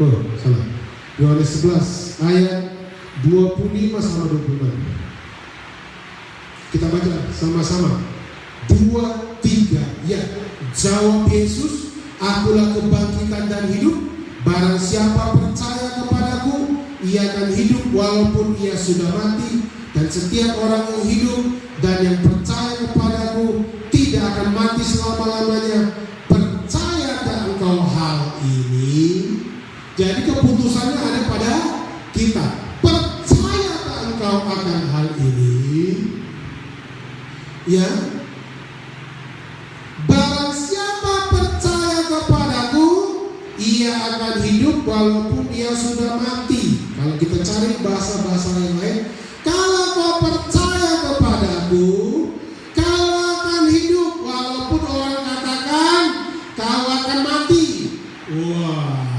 Oh, salah. Yohanes 11 ayat 25 sama 26. Kita baca sama-sama. 2, 3, ya. Jawab Yesus, akulah kebangkitan dan hidup. Barang siapa percaya kepadaku, ia akan hidup walaupun ia sudah mati. Dan setiap orang yang hidup dan yang percaya kepadaku tidak akan mati selama-lamanya. Percayakah engkau hal ini? Jadi keputusannya ada pada kita. Percayakah engkau akan hal ini? Ya. Barang siapa percaya kepadaku, ia akan hidup walaupun ia sudah mati. Kalau kita cari bahasa-bahasa yang lain, kalau kau percaya kepadaku, kau akan hidup walaupun orang katakan kau akan mati. Wah,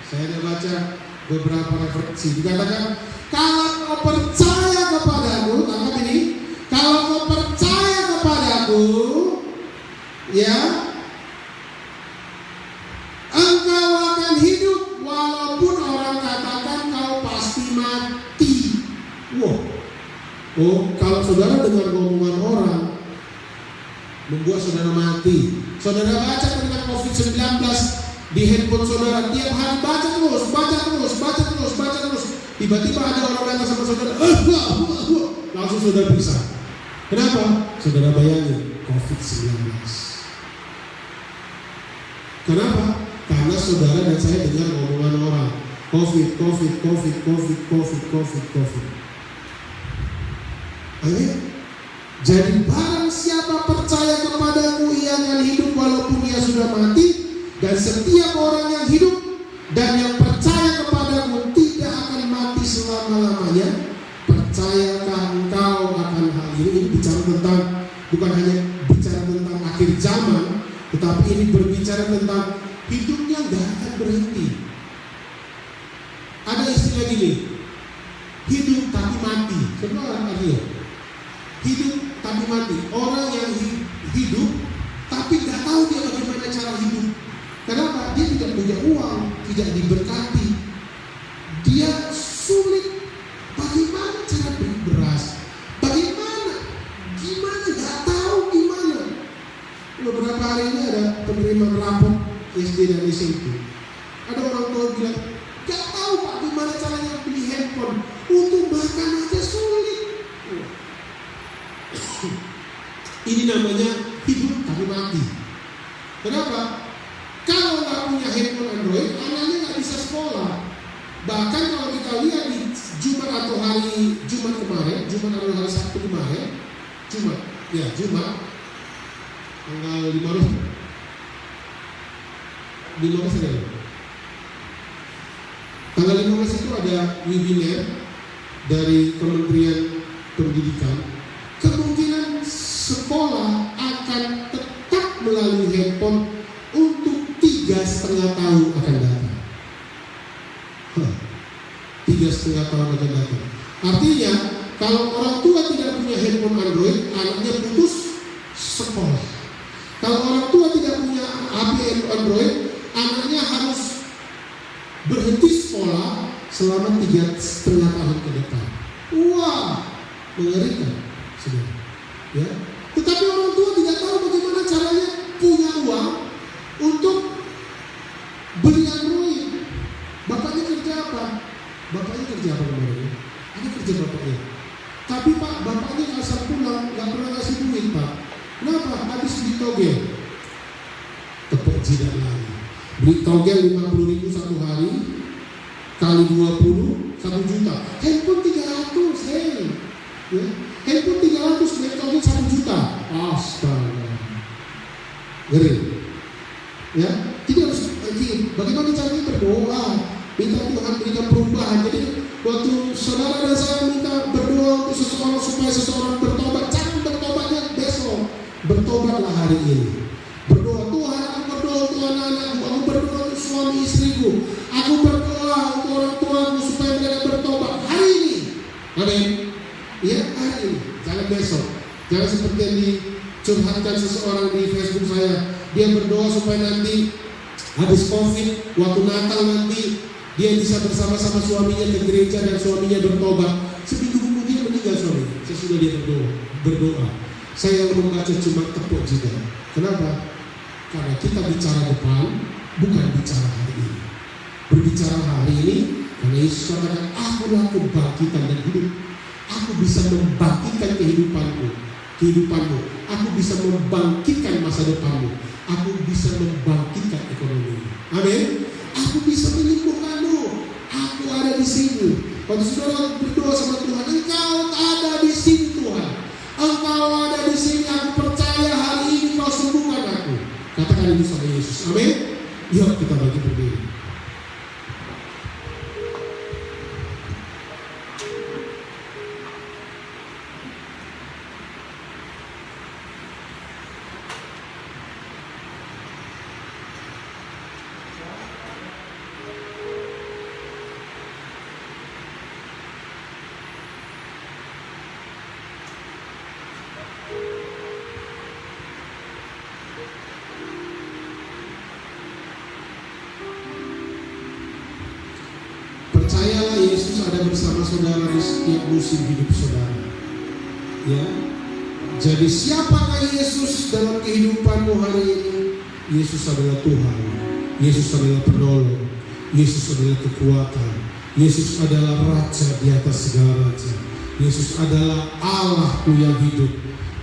saya ada baca beberapa referensi. Dikatakan kalau kau percaya kepadaku, tangkap ini. Kalau kau percaya kepadaku, ya, engkau akan hidup walaupun orang katakan kau pasti mati. Wow. Oh, kalau saudara dengar ngomongan orang membuat saudara mati. Saudara baca tentang COVID-19 di handphone saudara, tiap hari baca terus. Tiba-tiba ada orang datang sama saudara, langsung saudara periksa. Kenapa? Saudara bayangin COVID-19. Kenapa? Karena saudara dan saya dengar ngomongan orang COVID. Amin. Jadi barang siapa percaya kepadaku, ia akan hidup walaupun ia sudah mati. Dan setiap orang yang hidup dan yang percaya kepadaku tidak akan mati selama-lamanya. Percayakah engkau akan hal ini? Ini bicara tentang, bukan hanya bicara tentang akhir zaman, tetapi ini berbicara tentang hidupnya gak akan berhenti. Ada istilah gini, hidup tapi mati. Kenapa artinya? Hidup tapi mati. Orang yang hidup tapi gak tahu dia bagaimana cara hidup. Kenapa? Dia tidak punya uang, tidak diberkati. Dia sulit. Bagaimana cara beli beras? Gimana? Gak tahu gimana. Beberapa hari ini ada penerima rapot SD dan SMP. Ada orang tua bilang, gak tahu Pak gimana caranya beli handphone. Untuk makan aja sulit. Ini namanya hidup tapi mati. Kenapa? Kalau nggak punya handphone Android, anaknya nggak bisa sekolah. Bahkan kalau kita lihat di Jumat atau hari Jumat kemarin, Jumat atau hari Sabtu kemarin, Jumat tanggal 15 ada. Tanggal 15 itu ada webinar dari Kementerian Pendidikan. Kemungkinan sekolah akan tetap melalui handphone untuk 3,5 tahun akan datang. 3,5 tahun akan datang. Artinya kalau orang tua tidak punya handphone Android, anaknya putus sekolah. Kalau orang tua tidak punya HP Android, anaknya harus berhenti sekolah selama 3,5 tahun ke depan. Wah, mengerikan, saudara. Ya. Tetapi orang tua tidak tahu bagaimana caranya punya uang untuk beli Android. Bapaknya kerja apa? Kemarin? Ada kerja bapaknya. Tapi Pak, bapaknya asal pulang, gak pernah ngasih duit Pak. Kenapa? Habis beli togel. Tepuk jidat lagi. Beli togel 50.000 satu hari, kali 20, 1 juta. Handphone 300, ya. Handphone 300, beli togel 1 juta. Astaga. Ngeri. Ya, tidak harus bagaimana caranya berdoa, minta Tuhan berikan perubahan. Jadi waktu saudara dan saya minta berdoa untuk seseorang supaya seseorang bertobat, jangan bertobatnya besok, bertobatlah hari ini. Berdoa, Tuhan aku berdoa untuk anak-anakku, aku berdoa untuk suami istriku, aku berdoa untuk orang tuaku supaya mereka bertobat hari ini. Amin. Ya, hari ini, jangan besok. Jangan seperti yang dicurhatkan seseorang di Facebook saya. Dia berdoa supaya nanti habis COVID, waktu Natal nanti Dia bisa bersama-sama suaminya ke gereja dan suaminya bertobat. Seminggu kemudian meninggal suami. Sesudah dia berdoa. Saya yang membaca cuma tepuk juga. Kenapa? Karena kita bicara depan, bukan bicara hari ini. Berbicara hari ini, karena Yesus katakan, akulah kebangkitan dan hidup. Aku bisa membangkitkan kehidupanmu. Aku bisa membangkitkan masa depanmu. Aku bisa membangkitkan ekonomi. Amin. Aku bisa menyembuhkanmu. Aku ada di sini. Waktu saudara berdoa sama Tuhan, Engkau ada di sini Tuhan. Engkau ada di sini. Aku percaya hari ini Kau sembuhkan aku. Katakan ini sama Yesus. Amin. Yuk kita bagi berdiri. Percayalah Yesus ada bersama saudara di setiap musim hidup saudara. Ya. Jadi siapakah Yesus dalam kehidupanmu hari ini? Yesus adalah Tuhan. Yesus adalah penolong. Yesus adalah kekuatan. Yesus adalah Raja di atas segala raja. Yesus adalah Allahku yang hidup,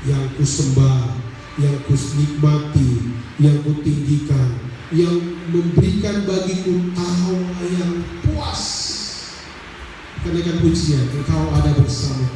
yang ku sembah, yang ku nikmati, yang ku tinggikan, yang memberikan bagiku tawa yang puas. Kenaikan pujian, Engkau ada bersama.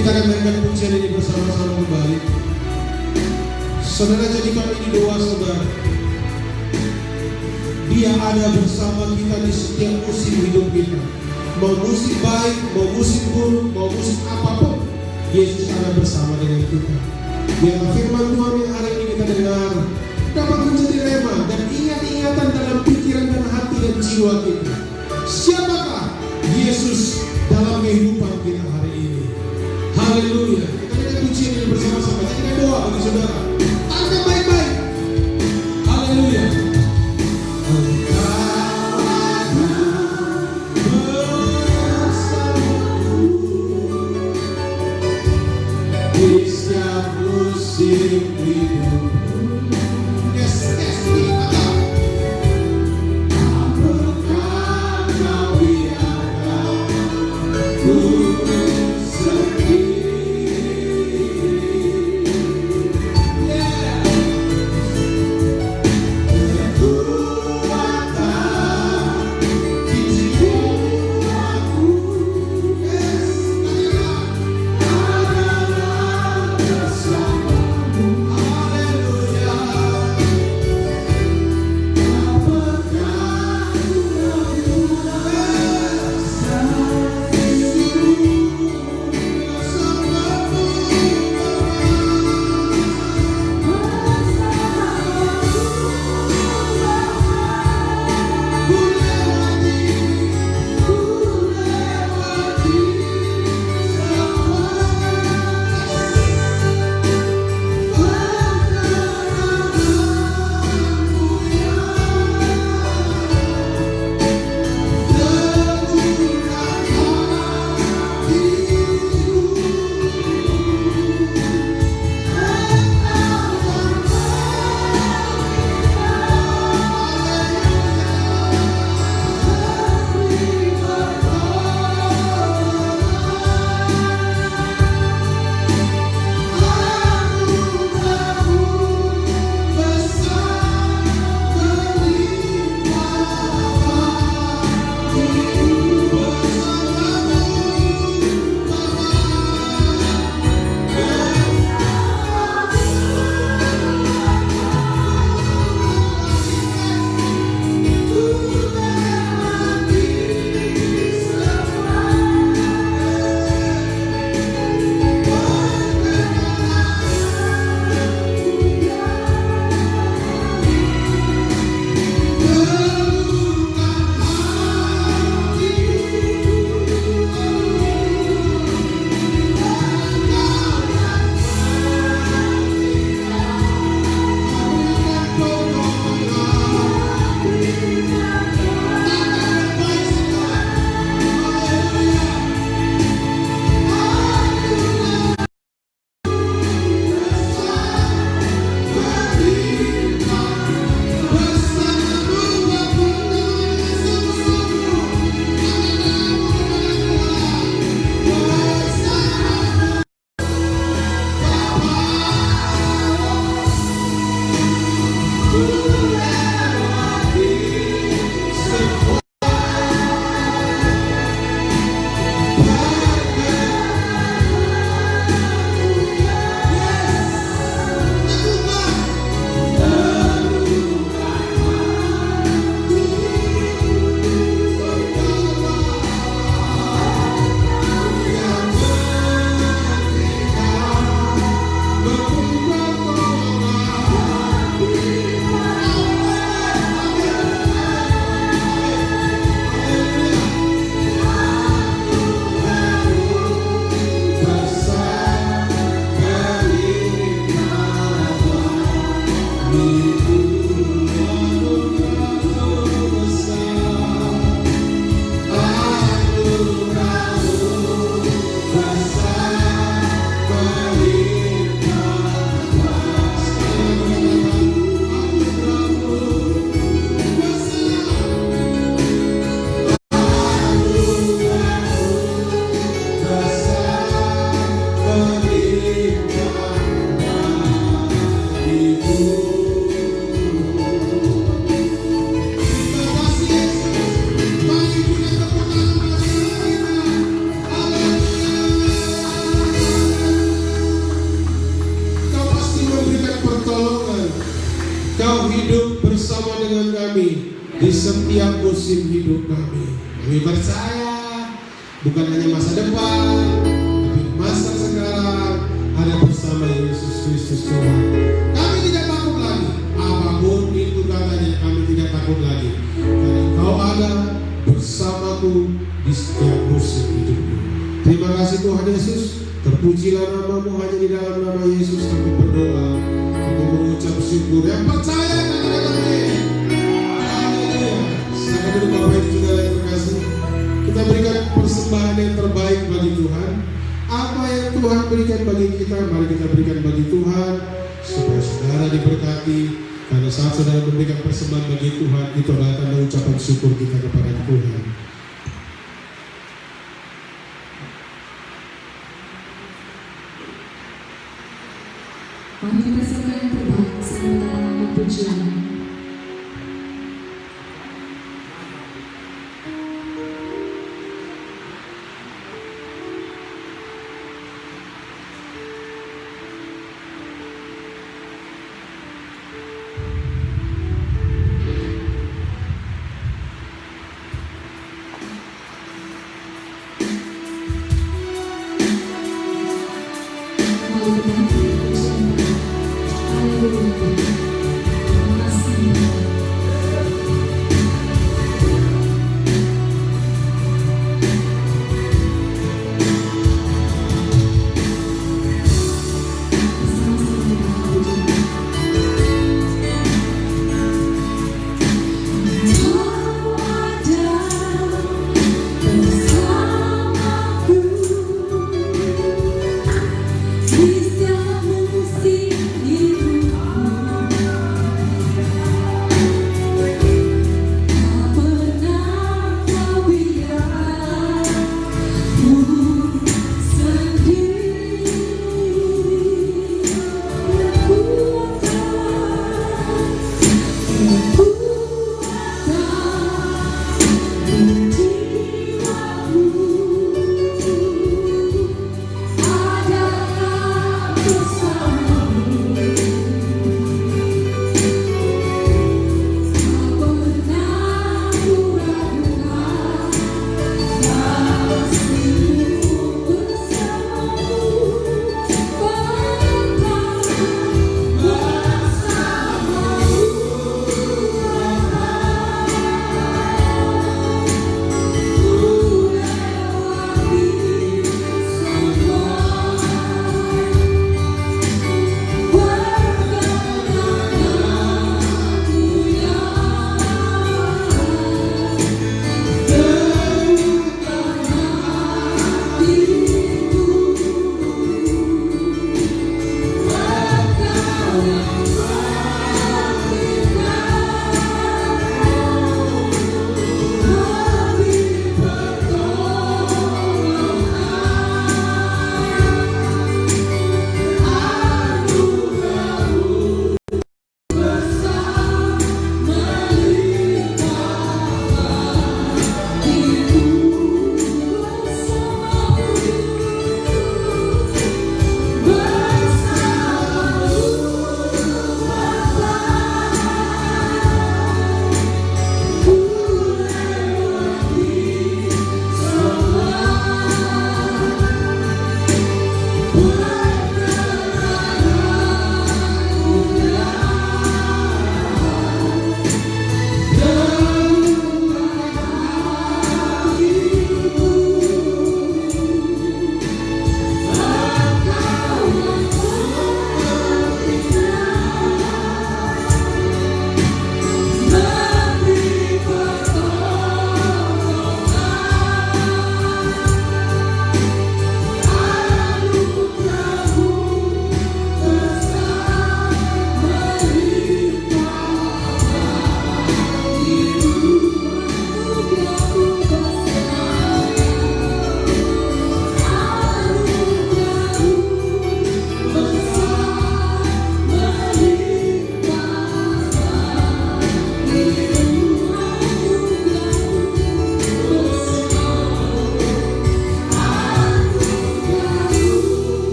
Kita akan mainkan pujian ini bersama-sama kembali. Saudara, jadikan ini doa saudara. Dia ada bersama kita di setiap musim hidup kita. Mau musim baik, mau musim buruk, mau musim apapun, Yesus ada bersama dengan kita. Biarlah firman Tuhan yang hari ini kita dengar dapat menjadi rema dan ingat-ingatan dalam pikiran dan hati dan jiwa kita. Siapakah Yesus dalam kehidupan kita hari ini? Haleluya. Kita akan pujian ini bersama-sama. Jadikan doa bagi saudara. Tangkap baik-baik. Haleluya. Di setiap musim hidup Kau hidup bersama dengan kami di setiap musim hidup kami. Kami percaya bukan hanya masa depan, tapi masa sekarang ada bersama Yesus Kristus Tuhan. Kami tidak takut lagi. Apapun itu katanya, kami tidak takut lagi. Karena Kau ada bersamaku di setiap musim hidupku. Terima kasih Tuhan Yesus. Terpujilah namamu, hanya di dalam nama Yesus kami berdoa. Kami mengucap syukur. Yang percaya kata-kata kami. Haleluya. Silakan duduk Bapak Ibu Saudara yang terkasih. Kita berikan persembahan yang terbaik bagi Tuhan. Apa yang Tuhan berikan bagi kita, mari kita berikan bagi Tuhan supaya saudara diberkati. Karena saat saudara memberikan persembahan bagi Tuhan, itu adalah tanda ucapan syukur kita kepada Tuhan. Mari kita serahkan yang terbaik sama dalam pujian.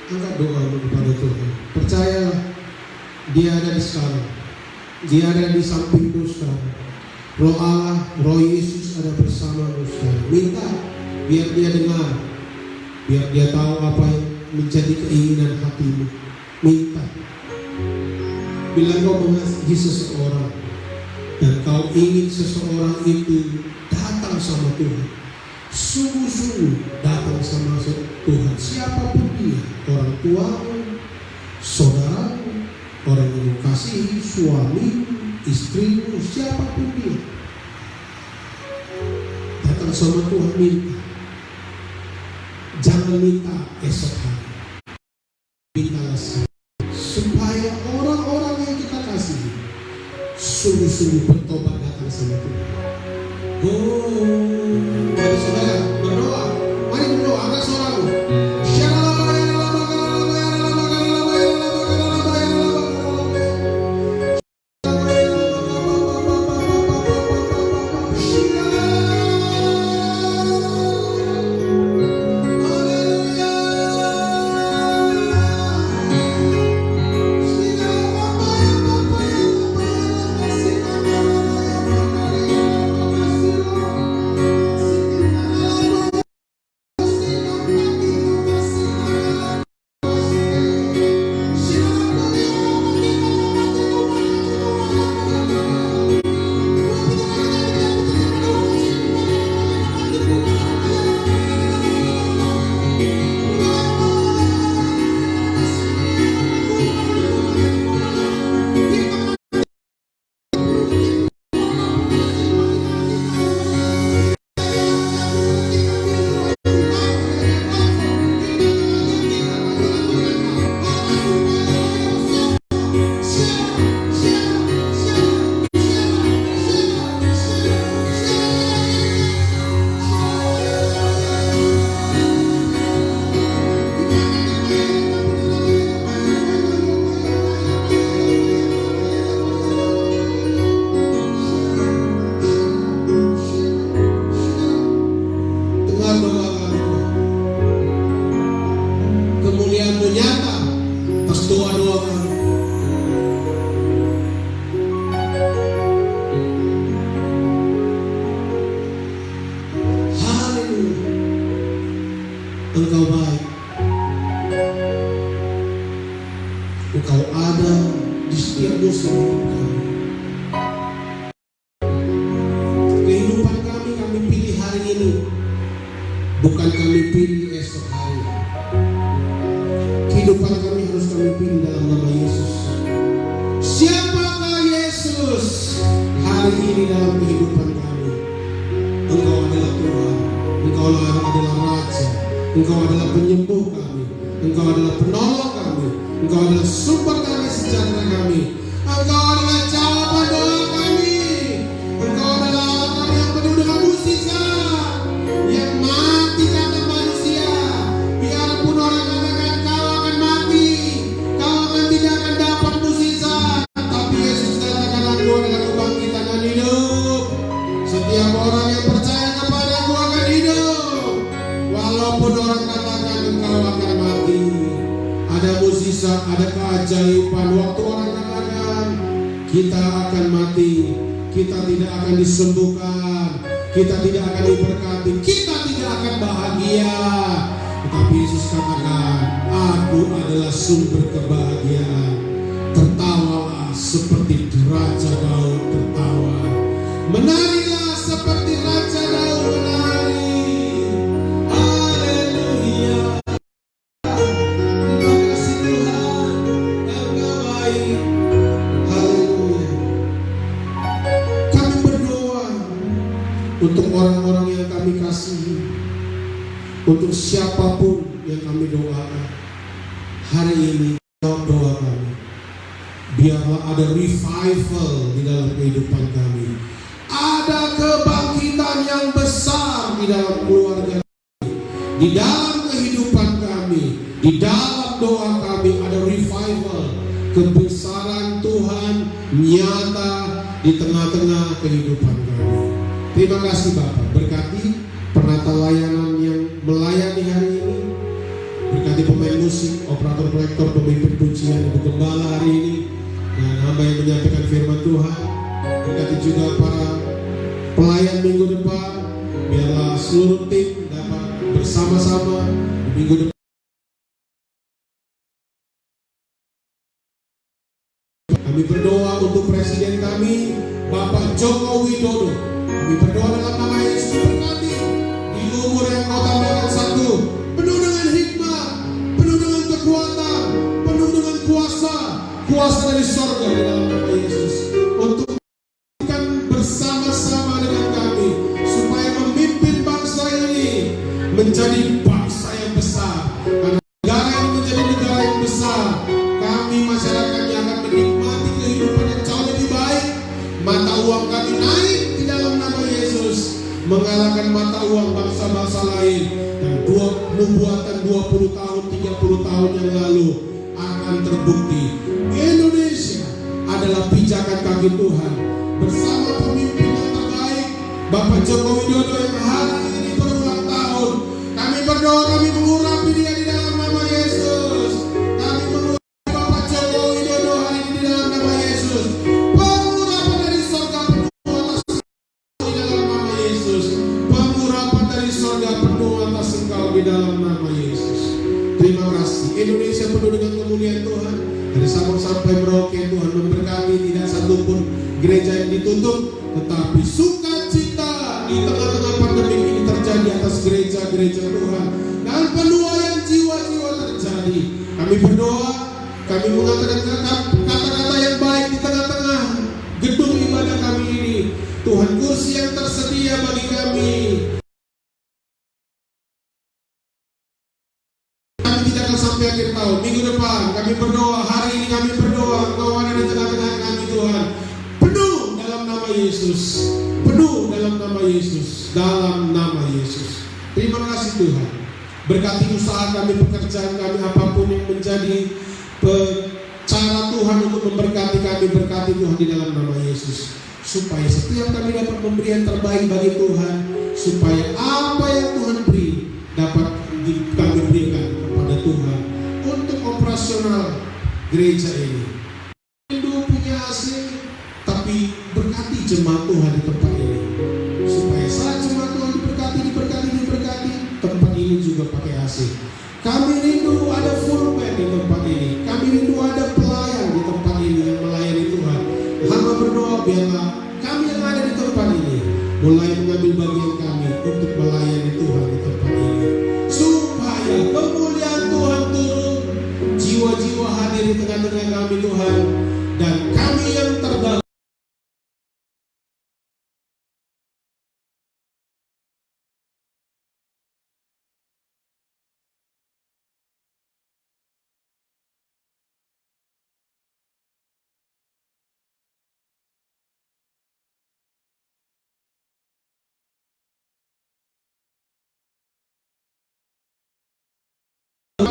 Angkat doamu kepada Tuhan. Percayalah, Dia ada di sekarang. Dia ada di sampingmu sekarang. Roh Allah, Roh Yesus ada bersamamu sekarang. Minta, biar Dia dengar, biar Dia tahu apa yang menjadi keinginan hatimu. Minta. Bila kau mengasihi seseorang dan kau ingin seseorang itu datang sama Tuhan, sungguh-sungguh datang sama Tuhan, siapapun dia, orang tuamu, saudaramu, orang yang kasihi, suamimu, istrimu, siapapun dia, datang sama Tuhan. Minta. Jangan minta esok hari, mintalah supaya orang-orang yang kita kasihi sungguh-sungguh bertobat datang sama Tuhan. Mari saudara berdoa, mari berdoa, angkat suaramu. Engkau baik, Engkau ada di setiap musim hidup kami. Kehidupan kami pilih hari ini, bukan kami pilih esok hari. Kehidupan kami harus kami pilih dalam nama Yesus. Siapakah Yesus hari ini dalam kehidupan kami? Engkau adalah Tuhan, Engkau adalah Raja, Engkau adalah penyembuh kami, Engkau adalah penolong kami, Engkau adalah sumber damai sejahtera kami, Engkau adalah jawaban doa kami, Engkau adalah Allah yang penuh dengan mukjizat, yang mati karena manusia. Biarpun orang katakan kau akan mati, kau akan tidak akan dapat mukjizat, tapi Yesus katakan aku adalah kebangkitan dan hidup. Setiap orang yang percaya kepada aku akan hidup. Walaupun orang katakan engkau akan mati, ada mukjizat, ada keajaiban. Waktu orang katakan kita akan mati, kita tidak akan disembuhkan, kita tidak akan diberkati, kita tidak akan bahagia. Tetapi Yesus katakan, aku adalah sumber kebahagiaan. Tertawalah seperti Raja Daud tertawa, menarilah seperti Raja Daud menari. Untuk orang-orang yang kami kasihi, untuk siapapun yang kami doakan, hari ini jawab doa kami. Biarlah ada revival di dalam kehidupan kami, ada kebangkitan yang besar di dalam keluarga kami, di dalam kehidupan kami, di dalam doa kami ada revival. Kebesaran Tuhan nyata di tengah-tengah kehidupan kami. Terima kasih Bapak, berkati penata layanan yang melayani hari ini, berkati pemain musik, operator proyektor, pemimpin pujian, Ibu Gembala hari ini, dan hamba yang menyampaikan firman Tuhan. Berkati juga para pelayan minggu depan, biarlah seluruh tim dapat bersama-sama di minggu depan. Kami berdoa untuk presiden kami, Bapak Joko Widodo. Kami berdoa dalam nama Yesus, berkati di umur yang kau tambahkan satu, penuh dengan hikmah, penuh dengan kekuatan, penuh dengan kuasa dari sorga di dalam nama Yesus, untuk bersama-sama dengan kami, supaya memimpin bangsa ini menjadi bangsa yang besar. Karena negara ini menjadi negara yang besar, kami masyarakatnya akan menikmati kehidupan yang jauh lebih baik. Mata uang kami naik di dalam nama Yesus, mengalahkan mata uang bangsa-bangsa lain. Dan nubuatan 20 tahun, 30 tahun yang lalu akan terbukti. Indonesia adalah pijakan kaki Tuhan, bersama pemimpin yang terbaik, Bapak Joko Widodo yang hari ini berulang tahun. Kami berdoa, kami mengurapi dia di dalam nama Yesus. Kami mengurapi Bapak Joko Widodo hari ini di dalam nama Yesus. Pengurapan dari surga penuh atas engkau di dalam nama Yesus. Pengurapan dari surga penuh atas engkau di dalam nama Yesus. Terima kasih. Indonesia penuh dengan kemuliaan Tuhan. Dari Sabang sampai Merauke, Tuhan memberkati, tidak satupun gereja yang ditutup, tetapi sukacita di tengah-tengah pandemi ini terjadi atas gereja-gereja Tuhan, dan penuaian jiwa-jiwa terjadi. Kami berdoa, kami mengatakan kata-kata yang baik di tengah-tengah gedung ibadah kami ini. Tuhan, kursi yang tersedia bagi kami. Kami tidak akan sampai akhir tahun. Minggu depan kami berdoa, hari ini kami berdoa, Engkau ada di tengah-tengah kami Tuhan. Penuh dalam nama Yesus, penuh dalam nama Yesus, dalam nama Yesus. Terima kasih Tuhan. Berkati usaha kami, pekerjaan kami, apapun yang menjadi cara Tuhan untuk memberkati kami, berkati Tuhan di dalam nama Yesus. Supaya setiap kami dapat memberi yang terbaik bagi Tuhan, supaya apa yang Tuhan beri dapat kami berikan kepada Tuhan untuk operasional gereja ini. Rindu punya AC, tapi berkati jemaat Tuhan di tempat ini, supaya saat jemaat Tuhan diberkati, tempat ini juga pakai AC. Kami rindu ada full band di tempat ini, kami rindu ada pelayan di tempat ini yang melayani Tuhan. Hamba berdoa, biarlah kami yang ada di tempat ini mulai mengambil bagian kami untuk melayani Tuhan di tempat ini, supaya kemuliaan Tuhan turun, jiwa-jiwa hadir di tengah-tengah kami Tuhan, dan kami yang terdahulu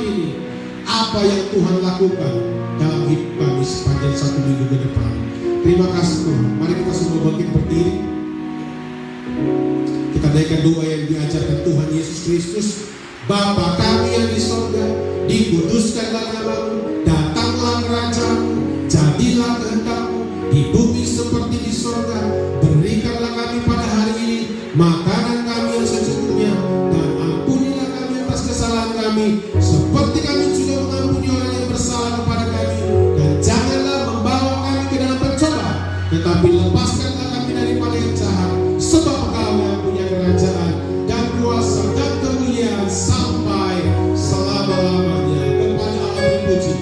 ini, apa yang Tuhan lakukan dalam hidup kami sepanjang 1 minggu ke depan. Terima kasih Tuhan. Mari kita semua bangkit berdiri. Kita naikkan doa yang diajarkan Tuhan Yesus Kristus. Bapa kami yang di surga, dikuduskanlah namamu, datanglah kerajaanmu, jadilah kehendak-Mu di bumi seperti di surga. Berikanlah kami pada hari ini makanan kami yang secukupnya, dan ampunilah kami atas kesalahan kami, seperti kami juga mengampuni orang yang bersalah kepada kami. Dan janganlah membawa kami ke dalam pencobaan, tetapi lepaskanlah kami daripada yang jahat. Sebab Engkau yang punya kerajaan dan kuasa dan kemuliaan sampai selama-lamanya. Kepada Allah dipuji.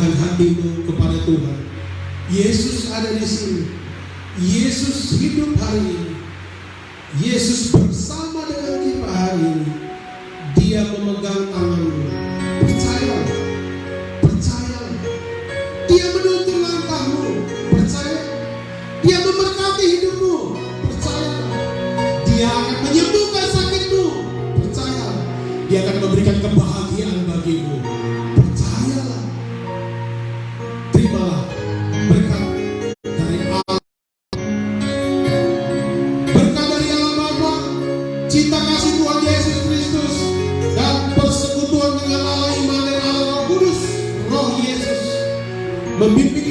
Serahkan hatimu kepada Tuhan. Yesus ada di sini. Yesus hidup hari ini. Yesus bersama dengan kita hari ini. Dia memegang tanganmu. Percayalah. Percayalah. Dia menuntun langkahmu. Percaya. Dia memberkati hidupmu. Percayalah. Dia akan menyembuhkan sakitmu. Percayalah. Dia akan memberikan kebahagiaan bagimu. Percayalah. Terimalah berkat dari Allah. Berkat dari Allah Bapa, cinta kasih Tuhan Yesus Kristus, dan persekutuan dengan Allah Immanuel, Allah Roh Kudus, Roh Yesus membimbing